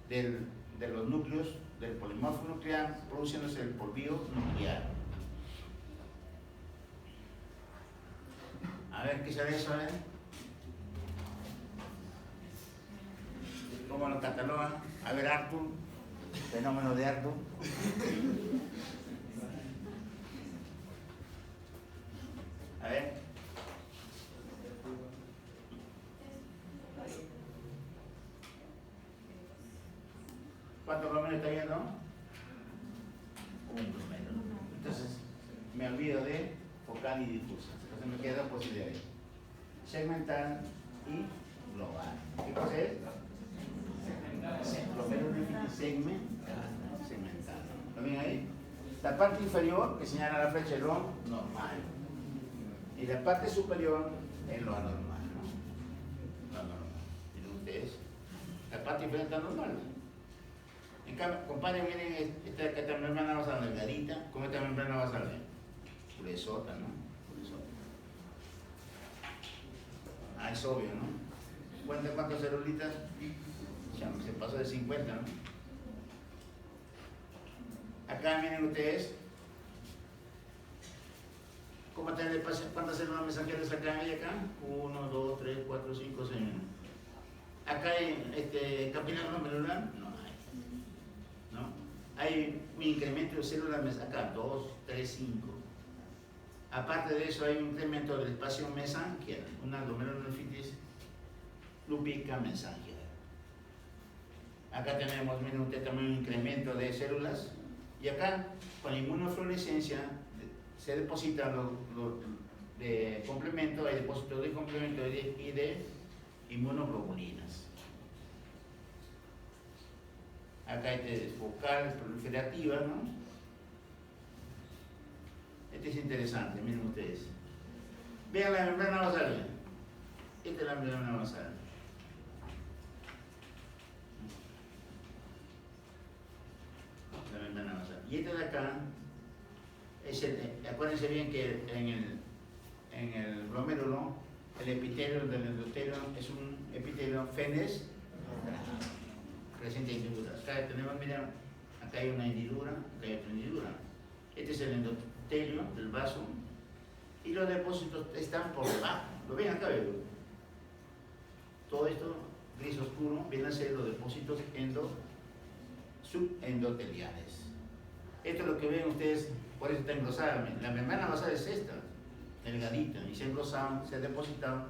de los núcleos del polimorfo nuclear, produciéndose el polvillo nuclear. A ver, ¿qué será eso? ¿Cómo lo catalogan? A ver, Arthur, fenómeno de Arthur. A ver. ¿Cuántos glómerulos está viendo? Un glómerulo. Entonces, me olvido de focal y difusa. Entonces me quedan dos posibilidades. Segmental y global. ¿Qué cosa es? Segmental. Segmental. ¿Lo ven ahí? La parte inferior, que señala la flecha, es lo normal. Y la parte superior es lo anormal, ¿no? Lo anormal. Miren ustedes, la parte inferior está normal. En cambio, compadre, miren esta membrana basal delgadita, como esta membrana basal gruesota, ¿no? Gruesota. Ah, es obvio, ¿no? ¿Cuántas celulitas? Ya se pasó de 50, ¿no? Acá miren ustedes. ¿Cómo tener el espacio? ¿Cuántas células mesangiales acá hay acá? 1, 2, 3, 4, 5, 6. ¿Acá hay capilar glomerular? No hay. ¿No? Hay un incremento de células mesangiales acá, 2, 3, 5. Aparte de eso hay un incremento del espacio mesangial, una glomerulonefritis lúpica mesangial. Acá tenemos, miren usted, también un incremento de células. Y acá, con la inmunofluorescencia, se depositan los de complemento, hay depósitos de complemento y de inmunoglobulinas. Acá hay focal proliferativa, ¿no? Este es interesante, miren ustedes. Vean la membrana basal. Esta es la membrana basal. fíjense bien que en el glomérulo, el epitelio del endotelio es un epitelio fenes presente hendidura. Acá tenemos, miren, acá hay una hendidura, acá hay otra hendidura. Este es el endotelio del vaso y los depósitos están por debajo. ¿Lo ven acá? ¿Ven? Todo esto gris oscuro viene a ser los depósitos subendoteliales. Esto es lo que ven ustedes, por eso está engrosada. La membrana basal es esta, delgadita, y se engrosaron, se depositaron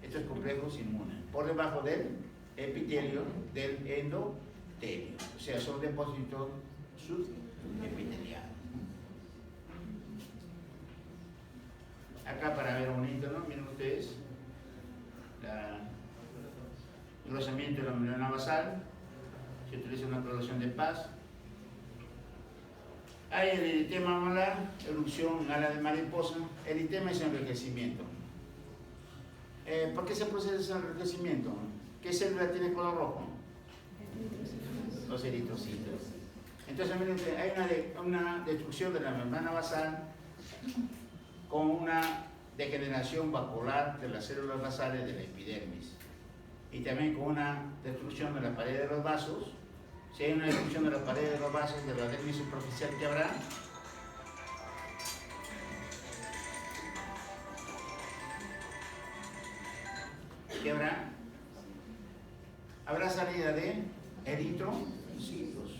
estos complejos inmunes por debajo del epitelio del endotelio. O sea, son depósitos subepiteliales. Acá para ver bonito, ¿no? Miren ustedes, el engrosamiento de la membrana basal, se utiliza una coloración de paz. Hay el eritema malar, erupción, ala de mariposa. El eritema es enrojecimiento. ¿Por qué se produce ese enrojecimiento? ¿Qué célula tiene color rojo? Los eritrocitos. Entonces, miren, hay una destrucción de la membrana basal con una degeneración vacular de las células basales de la epidermis y también con una destrucción de la pared de los vasos. Si hay una destrucción de la pared de los vasos de la dermis superficial, ¿qué habrá? ¿Qué habrá? Habrá salida de eritrocitos.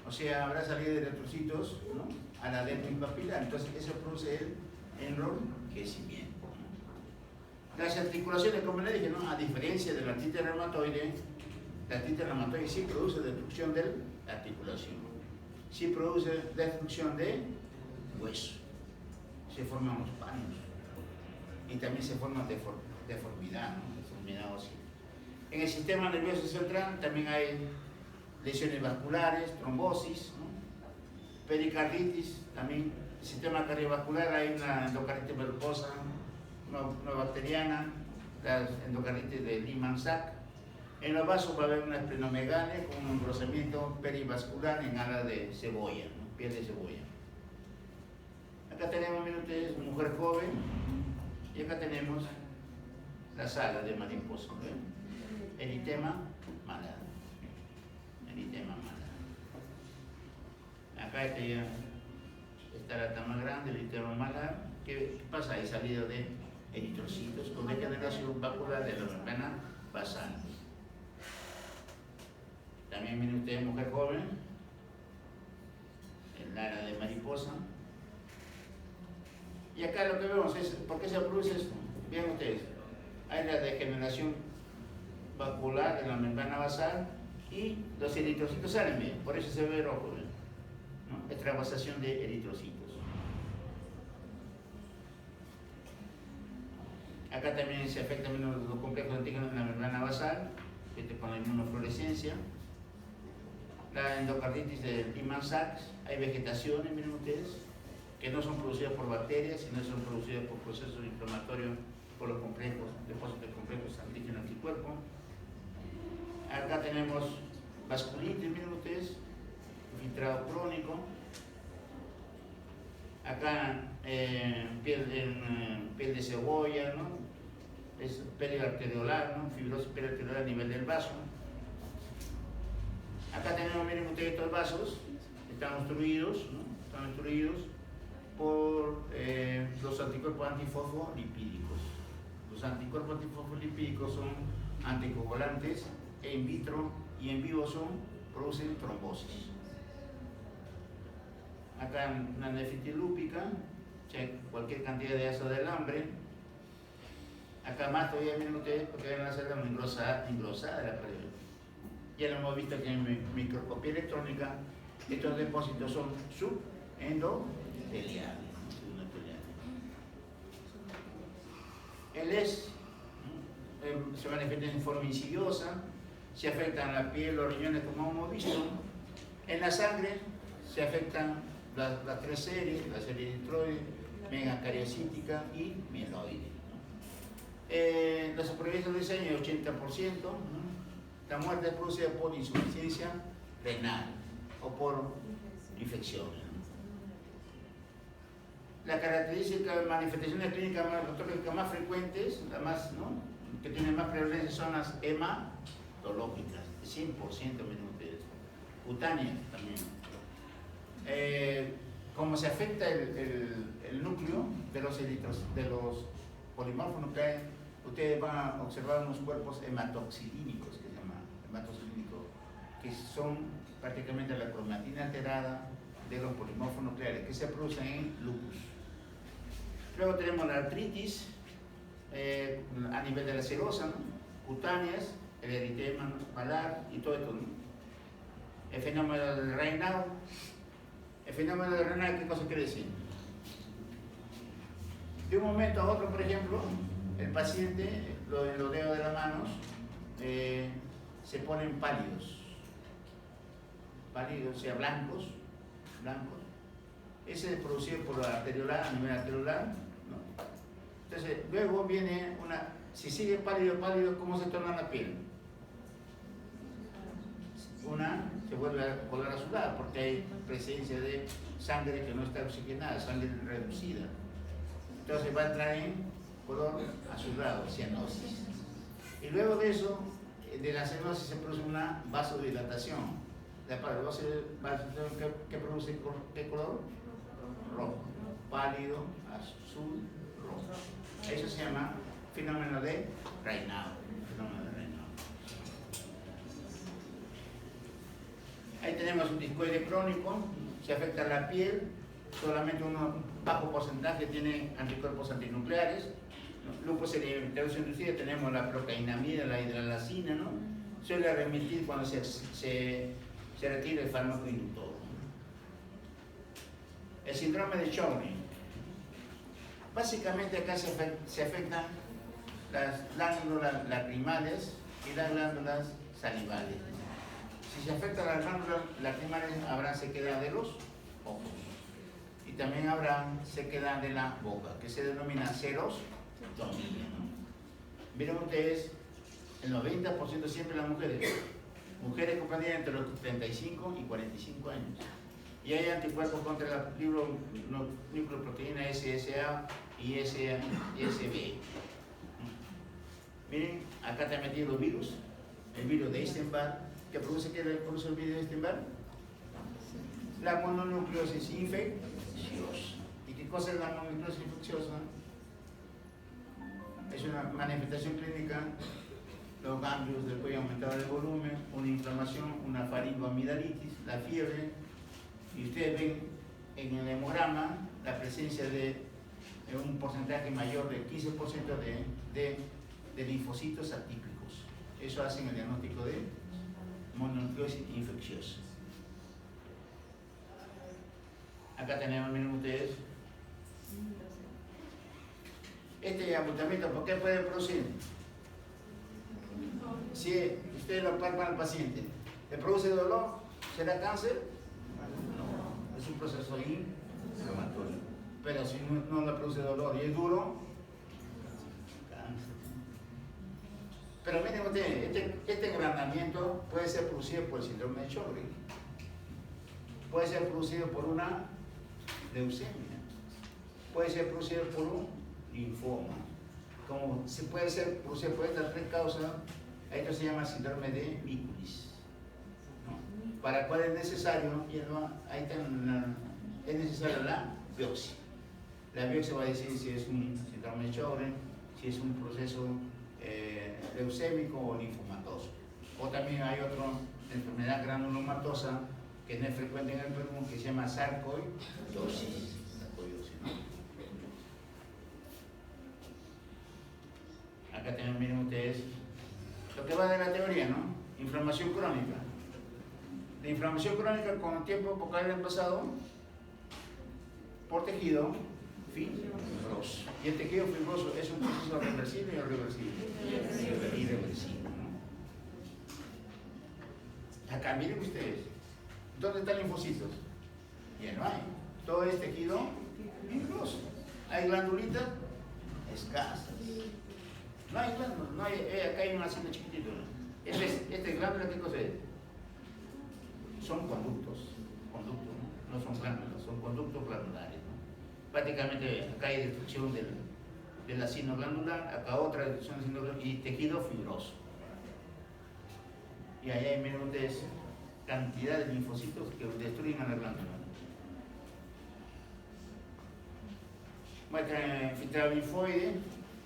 O sea, habrá salida de eritrocitos, ¿no?, a la dermis papilar. Entonces, eso produce el enrojecimiento. Las articulaciones, como le dije, ¿no?, a diferencia de la artritis reumatoide, la artritis reumatoide sí produce destrucción de la articulación, sí produce destrucción de hueso, se forman los paños y también se forma deformidad, ¿no?, deformidad ósea. En el sistema nervioso central también hay lesiones vasculares, trombosis, ¿no?, pericarditis, también el sistema cardiovascular hay una endocarditis verrucosa, una bacteriana, la endocarditis de Lehmann-Sachs. En los vasos va a haber una esplenomegalia con un engrosamiento perivascular en ala de cebolla, ¿no?, piel de cebolla. Acá tenemos, miren ustedes, una mujer joven y acá tenemos las alas de mariposa, ¿ven? Eritema malar. Eritema malar. Acá está la tama grande, el eritema malar. ¿Qué pasa? Hay salida de eritrocitos con degeneración vacular de la membrana basal. También miren ustedes, mujer joven, el ala de mariposa. Y acá lo que vemos es, ¿por qué se produce esto? Vean ustedes, hay la degeneración vacular de la membrana basal y los eritrocitos salen bien, por eso se ve rojo, ¿no?, extravasación de eritrocitos. Acá también se afectan los complejos antígenos en la membrana basal, con la inmunofluorescencia. La endocarditis de Lehmann-Sachs, hay vegetaciones, miren ustedes, que no son producidas por bacterias, sino son producidas por procesos inflamatorios por los complejos, depósitos de complejos antígeno-anticuerpo. Acá tenemos vasculitis, miren ustedes, infiltrado crónico. Acá piel de cebolla, ¿no?, es periarteriolar, ¿no?, fibrosis periarteriolar a nivel del vaso. Acá tenemos, miren ustedes, estos vasos están obstruidos, ¿no?, están obstruidos por los anticuerpos antifosfolipídicos. Los anticuerpos antifosfolipídicos son anticoagulantes, e in vitro y en vivo producen trombosis. Acá una nefritis lúpica, o sea, cualquier cantidad de ácido del hambre. Acá más todavía, miren ustedes, porque van a hacer la engrosada la pared. Ya lo hemos visto que en microscopía electrónica estos depósitos son subendoteliales. El ES se manifiesta en forma insidiosa, se afectan la piel, los riñones, como hemos visto. En la sangre se afectan las tres series, la serie eritroide, megacariocítica y mieloide. La supervivencia del diseño es 80%, ¿no? La muerte es producida por insuficiencia renal o por infecciones, las características, manifestaciones clínicas patológicas más frecuentes, las más, ¿no?, que tienen más prevalencia son las hematológicas, 100% menos de eso. Cutáneas también. Como se afecta el núcleo de los polimorfos nucleares, ustedes van a observar unos cuerpos hematoxilínicos, que se llaman hematoxilínicos, que son prácticamente la cromatina alterada de los polimorfos nucleares que se producen en lupus. Luego tenemos la artritis a nivel de la serosa, ¿no?, cutáneas, el eritema malar y todo esto, ¿no? El fenómeno del Raynaud. El fenómeno del Raynaud, ¿qué cosa quiere decir? De un momento a otro, por ejemplo, el paciente, en los dedos de las manos, se ponen pálidos, o sea, blancos. Ese es producido por la arteriolar, a nivel arteriolar, ¿no? Entonces, luego viene si sigue pálido, ¿cómo se torna la piel? Se vuelve a color azulada porque hay presencia de sangre que no está oxigenada, sangre reducida. Entonces va a entrar en color azulado, cianosis. Y luego de eso, de la cianosis se produce una vasodilatación. La vasodilatación que produce ¿qué color? Rojo. Pálido, azul, rojo. Eso se llama fenómeno de Raynaud. Ahí tenemos un discoide crónico, se afecta la piel, solamente un bajo porcentaje tiene anticuerpos antinucleares. Lupus eritematoso inducido, tenemos la procainamida, la hidralazina, ¿no? Suele remitir cuando se retira el fármaco inductor. El síndrome de Sjögren. Básicamente acá se afectan las glándulas lacrimales y las glándulas salivales. Si se afecta las glándulas lacrimales, habrá sequedad de los ojos. Y también habrá sequedad de la boca, que se denomina serostomía, ¿no? Miren ustedes, el 90% siempre las mujeres comprendidas entre los 35 y 45 años. Y hay anticuerpos contra la nucleoproteína SSA y SB. Miren, acá te he metido los virus, el virus de Epstein-Barr, que produce el virus de Epstein-Barr, la mononucleosis infecciosa. ¿Y qué cosa es la mononucleosis infecciosa? Es una manifestación clínica, los ganglios del cuello aumentados de volumen, una inflamación, una faringoamidalitis, la fiebre, y ustedes ven en el hemograma la presencia de un porcentaje mayor del 15% de linfocitos atípicos. Eso hace el diagnóstico de mononucleosis infecciosa. Acá tenemos, miren ustedes, este abultamiento, ¿por qué puede producir? Si ustedes lo palpan al paciente, ¿le produce dolor? ¿Será cáncer? No, es un proceso inflamatorio. Pero si no le produce dolor y es duro, cáncer. Pero miren ustedes, este engrandamiento puede ser producido por el síndrome de Sjögren, puede ser producido por una leucemia, puede ser producido por un linfoma, como se puede ser producido por estas tres causas. Esto se llama síndrome de Mikulicz, ¿no? Para el cual es necesario, es necesaria la biopsia. La biopsia va a decir si es un síndrome de Sjögren, si es un proceso leucémico o linfomatoso. O también hay otra enfermedad granulomatosa que no es frecuente en el Perú, que se llama sarcoidosis, ¿no? Acá también miren ustedes lo que va de la teoría, ¿no? Inflamación crónica. La inflamación crónica con el tiempo, porque ha pasado por tejido fibroso. Y el tejido fibroso es un proceso reversible o irreversible. Irreversible, ¿no? Acá miren ustedes, ¿dónde están linfocitos? Ya no hay. Todo es tejido fibroso. ¿Hay glandulitas? Escasas. No hay glándulas, no hay, acá hay un asiento chiquitito, ¿no? Este glándula, ¿qué cosa es? Son conductos, ¿no? No son glándulas, son conductos glandulares, ¿no? prácticamente acá hay destrucción del acino glandular, acá otra destrucción del acino glandular y tejido fibroso. Y allá hay, miren ustedes, cantidad de linfocitos que destruyen a la glándula. Muestra infiltrado linfoide,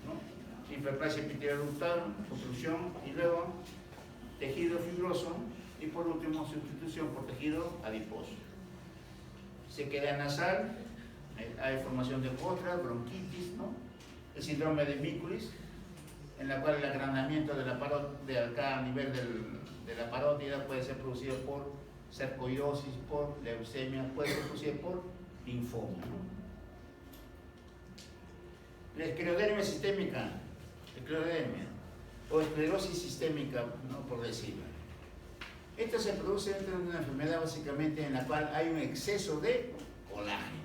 ¿no? Hiperplasia epitelioductal, obstrucción y luego tejido fibroso y por último sustitución por tejido adiposo. Sequedad nasal, hay formación de costras, bronquitis, ¿no? El síndrome de Mikulicz, en la cual el agrandamiento de la parótida acá a nivel de la parótida puede ser producido por sarcoidosis, por leucemia, puede ser producido por linfoma, ¿no? La esclerodermia sistémica, esclerodermia, o esclerosis sistémica, ¿no? Por decirlo. Esto se produce dentro de una enfermedad básicamente en la cual hay un exceso de colágeno.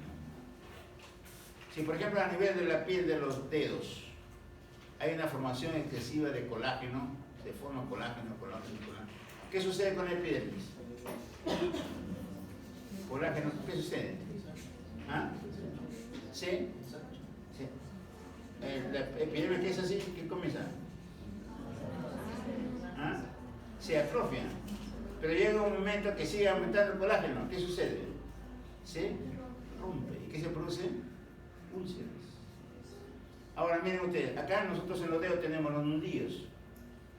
Si por ejemplo a nivel de la piel de los dedos hay una formación excesiva de colágeno, se forma colágeno, ¿qué sucede con la epidermis? Colágeno, ¿qué sucede? ¿Ah? ¿Sí? ¿Sí? La epidermis que es así, ¿qué comienza? ¿Ah? Se atrofia, pero llega un momento que sigue aumentando el colágeno, ¿qué sucede? Se rompe. ¿Y qué se produce? Úlceras. Ahora miren ustedes, acá nosotros en los dedos tenemos los nudillos.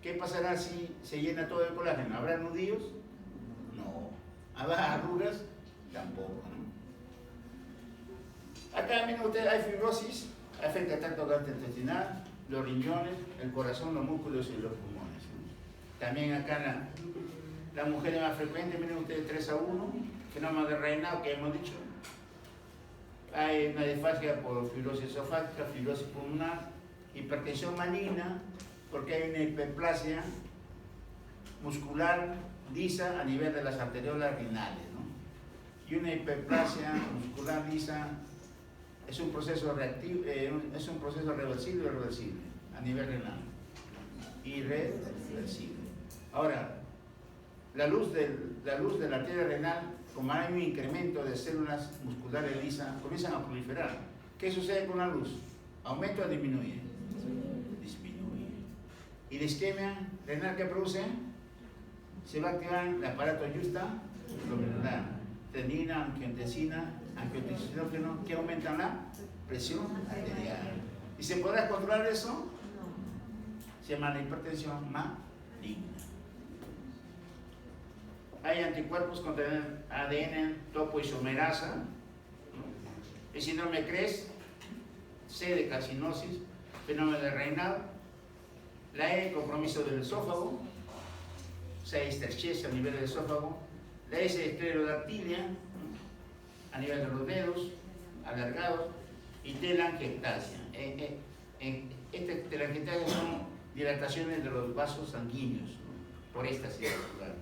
¿Qué pasará si se llena todo el colágeno? ¿Habrá nudillos? No. ¿Habrá arrugas? Tampoco, ¿no? Acá miren ustedes, hay fibrosis, afecta tanto el gastrointestinal, los riñones, el corazón, los músculos y los pulmones, ¿no? También acá la mujer es más frecuente, miren ustedes 3-1, fenómeno de reinado que hemos dicho. Hay una disfagia por fibrosis esofágica, fibrosis pulmonar, hipertensión maligna, porque hay una hiperplasia muscular lisa a nivel de las arteriolas renales, ¿no? Y una hiperplasia muscular lisa es un proceso reactivo, es un proceso reversible o irreversible a nivel renal. Irreversible. Ahora, la luz de la arteria renal, como hay un incremento de células musculares lisas, comienzan a proliferar. ¿Qué sucede con la luz? ¿Aumenta o disminuye? Disminuye. ¿Y la isquemia renal qué produce? Se va a activar el aparato juxtaglomerular, renina, angiotensina, angiotensinógeno, que aumentan la presión arterial. ¿Y se podrá controlar eso? Se llama la hipertensión maligna. Hay anticuerpos contra el ADN topoisomerasa, ¿no? El síndrome de Krebs, C de carcinosis, fenómeno de Raynaud, la E, compromiso del esófago, C, estrechez a nivel del esófago, la S, esclerodactilia, ¿no? A nivel de los dedos, alargados, y telangiectasia. Estas telangiectasias son dilataciones de los vasos sanguíneos, ¿no? Por esta celular.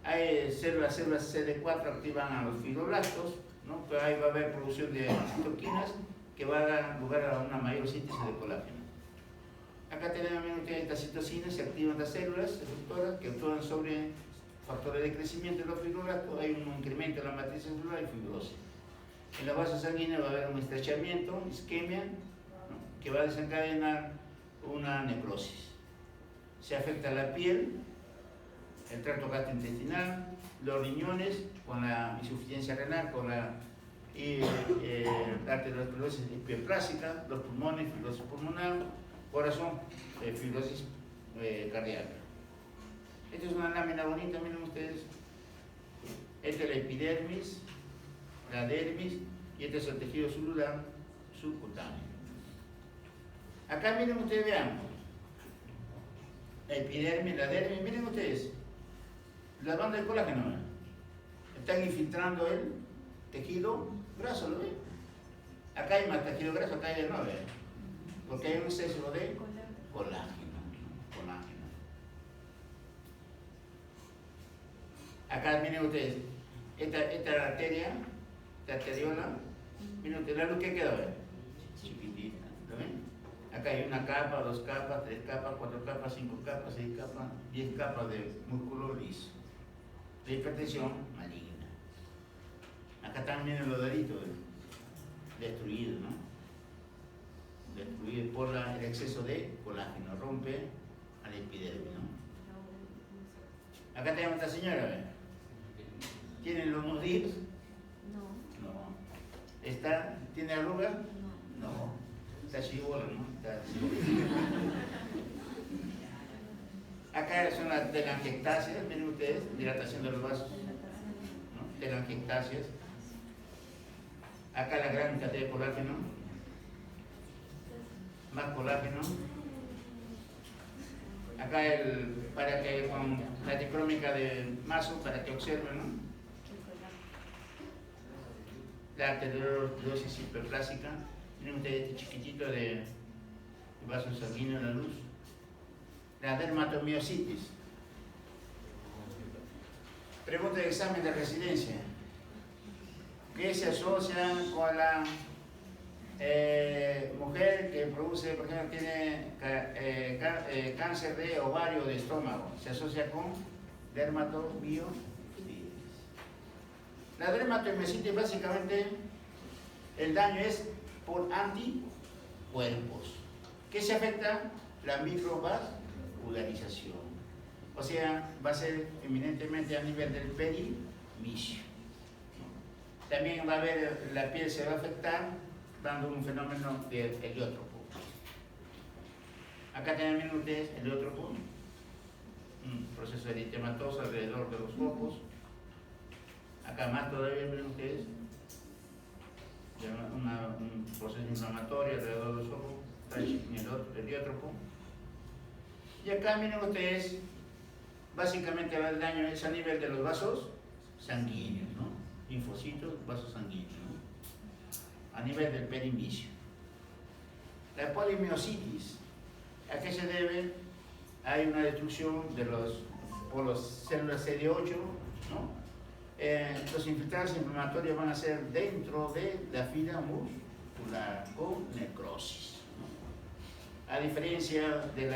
Hay células CD4 activan a los fibroblastos, ¿no? Pero ahí va a haber producción de citoquinas que va a dar lugar a una mayor síntesis de colágeno. Acá tenemos que estas citocinas se activan las células efectoras que actúan sobre factores de crecimiento de los fibroblastos, hay un incremento en la matriz celular y fibrosis. En los vasos sanguíneos va a haber un estrechamiento, isquemia, ¿no? Que va a desencadenar una necrosis. Se afecta la piel, el tracto gastrointestinal, los riñones con la insuficiencia renal, con la arteriosclerosis hiperplásica, los pulmones, fibrosis pulmonar, corazón, fibrosis cardíaca. Esta es una lámina bonita, miren ustedes. Esta es la epidermis, la dermis y este es el tejido celular subcutáneo. Acá miren ustedes, vean. La epidermis, la dermis, miren ustedes. Las bandas de colágeno, ¿no? Están infiltrando el tejido graso, ¿lo ven? Acá hay más tejido graso, acá hay no, ¿ven? Porque hay un exceso de colágeno. Acá miren ustedes, esta arteria, esta arteriola, miren ustedes la luz que queda, ¿ven? Chiquitita, ¿lo ven? Acá hay una capa, 2 capas, 3 capas, 4 capas, 5 capas, 6 capas, 10 capas de músculo liso. La hipertensión maligna. Acá también el odorito, ¿ven? destruido, ¿no? Destruido por el exceso de colágeno, rompe a la epidermis, ¿no? Acá tenemos a esta señora, ¿ve? ¿Tiene los nudillos? No. No. ¿Tiene arrugas? No. No. Está chibola, ¿no? Está chibola. Acá son las telangiectasias, miren ustedes, dilatación de los vasos, ¿no? Telangiectasias. Acá la gran cantidad de colágeno, más colágeno. Acá para que con la dicrómica de Maso, para que observen, ¿no? La arteriodosis hiperplásica. Miren ustedes este chiquitito de vaso sanguíneo en la luz. La dermatomiositis. Pregunta de examen de residencia. ¿Qué se asocia con la mujer que produce, por ejemplo, tiene cáncer de ovario o de estómago? Se asocia con dermatomiositis. La dermatomiositis básicamente el daño es por anticuerpos. ¿Qué se afecta? La microvascularización. O sea, va a ser eminentemente a nivel del perimisio. También va a haber, la piel se va a afectar dando un fenómeno de heliótropo. Acá tienen ustedes heliótropo, un proceso eritematoso alrededor de los ojos. Acá más todavía, miren ustedes, un proceso inflamatorio alrededor de los ojos, el heliótropo. Y acá miren ustedes, básicamente el daño es a nivel de los vasos sanguíneos, ¿no? Linfocitos, vasos sanguíneos, ¿no? A nivel del perimisio. La polimiositis, ¿a qué se debe? Hay una destrucción por las células CD8, ¿no? Los infiltrados inflamatorios van a ser dentro de la fibra muscular con necrosis, ¿no? A diferencia de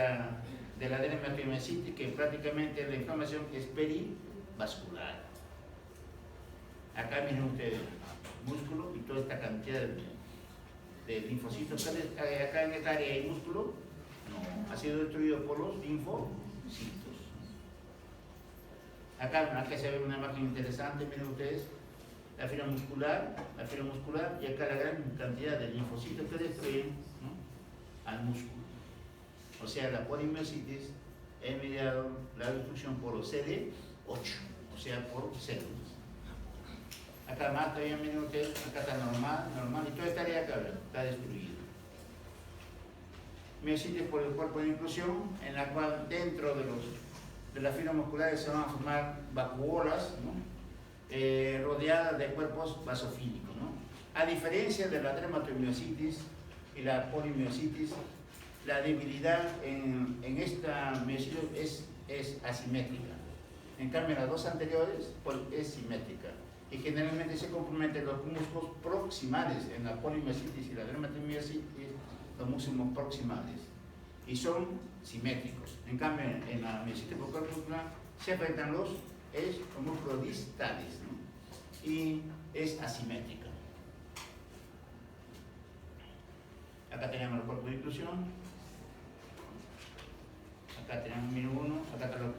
la dermatomiositis, que prácticamente la inflamación es perivascular. Acá miren ustedes, músculo y toda esta cantidad de linfocitos. Acá en esta área hay músculo, no, ha sido destruido por los linfocitos. Acá se ve una imagen interesante, miren ustedes, la fibra muscular, y acá la gran cantidad de linfocitos que destruyen, ¿no?, al músculo. O sea, la polimiositis es mediado la destrucción por los CD8, o sea, por células. Acá más todavía, miren ustedes, acá está normal, y toda esta área acá está destruida. Miositis por el cuerpo de inclusión, en la cual dentro de las fibras musculares se van a formar vacuolas, ¿no?, rodeadas de cuerpos basofílicos, ¿no? A diferencia de la dermatomiositis y la polimiositis, la debilidad en esta miositis es asimétrica. En cambio, las dos anteriores es simétrica. Y generalmente se comprometen los músculos proximales en la polimiositis y la dermatomiositis, los músculos proximales. Y son simétricos. En cambio, en la miositis por cuerpo muscular se afectan los músculos distales, ¿no? Y es asimétrica. Acá tenemos el cuerpo de inclusión. Acá tenemos uno, acá están las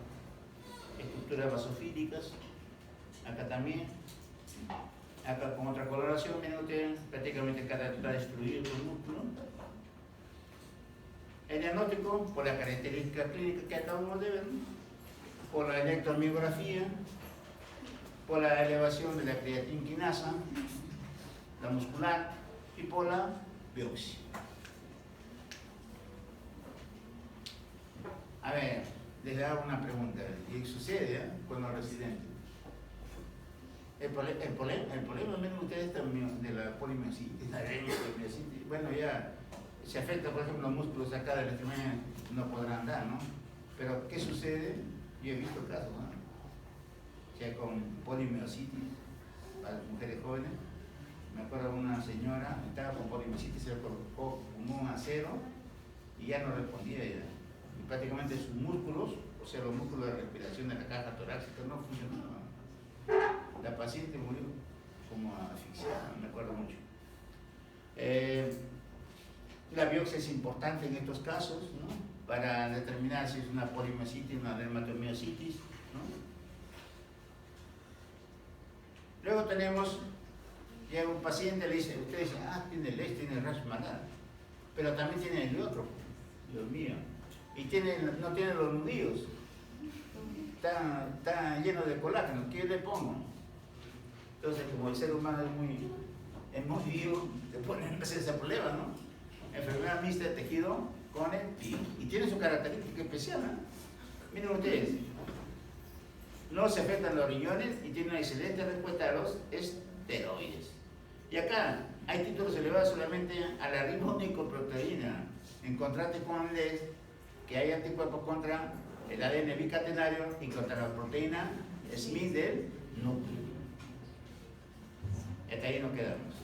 estructuras basofílicas, acá también, acá con otra coloración, miren ustedes, prácticamente acá está destruido el músculo. El diagnóstico, por la característica clínica que acabamos de ver, por la electromiografía, por la elevación de la creatinquinasa, la muscular, y por la biopsia. A ver, les hago una pregunta, y sucede con los residentes. El problema, miren ustedes, también de la polimiositis, la dermatomiositis, bueno, ya se afecta, por ejemplo, los músculos acá de la extremidad, no podrán andar, ¿no? Pero, ¿qué sucede? Yo he visto casos, ¿no?, que con polimiositis, para las mujeres jóvenes, me acuerdo de una señora, estaba con polimiositis, se le colocó un acero y ya no respondía ella. Y prácticamente sus músculos, o sea, los músculos de respiración de la caja torácica, no funcionaban. La paciente murió como asfixiada, me acuerdo mucho. La biopsia es importante en estos casos, ¿no? Para determinar si es una polimiositis, una dermatomiositis, ¿no? Luego tenemos, llega un paciente, le dice, usted dice, tiene LES, tiene rash malar, pero también tiene el otro, Dios mío, y no tiene los nudillos, está lleno de colágeno, ¿qué le pongo? Entonces, como el ser humano es muy vivo, te ponen ese problema, ¿no? Enfermedad mixta de tejido con el PIN. Y tiene su característica especial, ¿no? Miren ustedes, no se afectan los riñones y tiene una excelente respuesta a los esteroides. Y acá hay títulos elevados solamente a la ribonicoproteína, en contraste con el LES, que hay anticuerpos contra el ADN bicatenario y contra la proteína Smith del núcleo. Hasta ahí nos quedamos.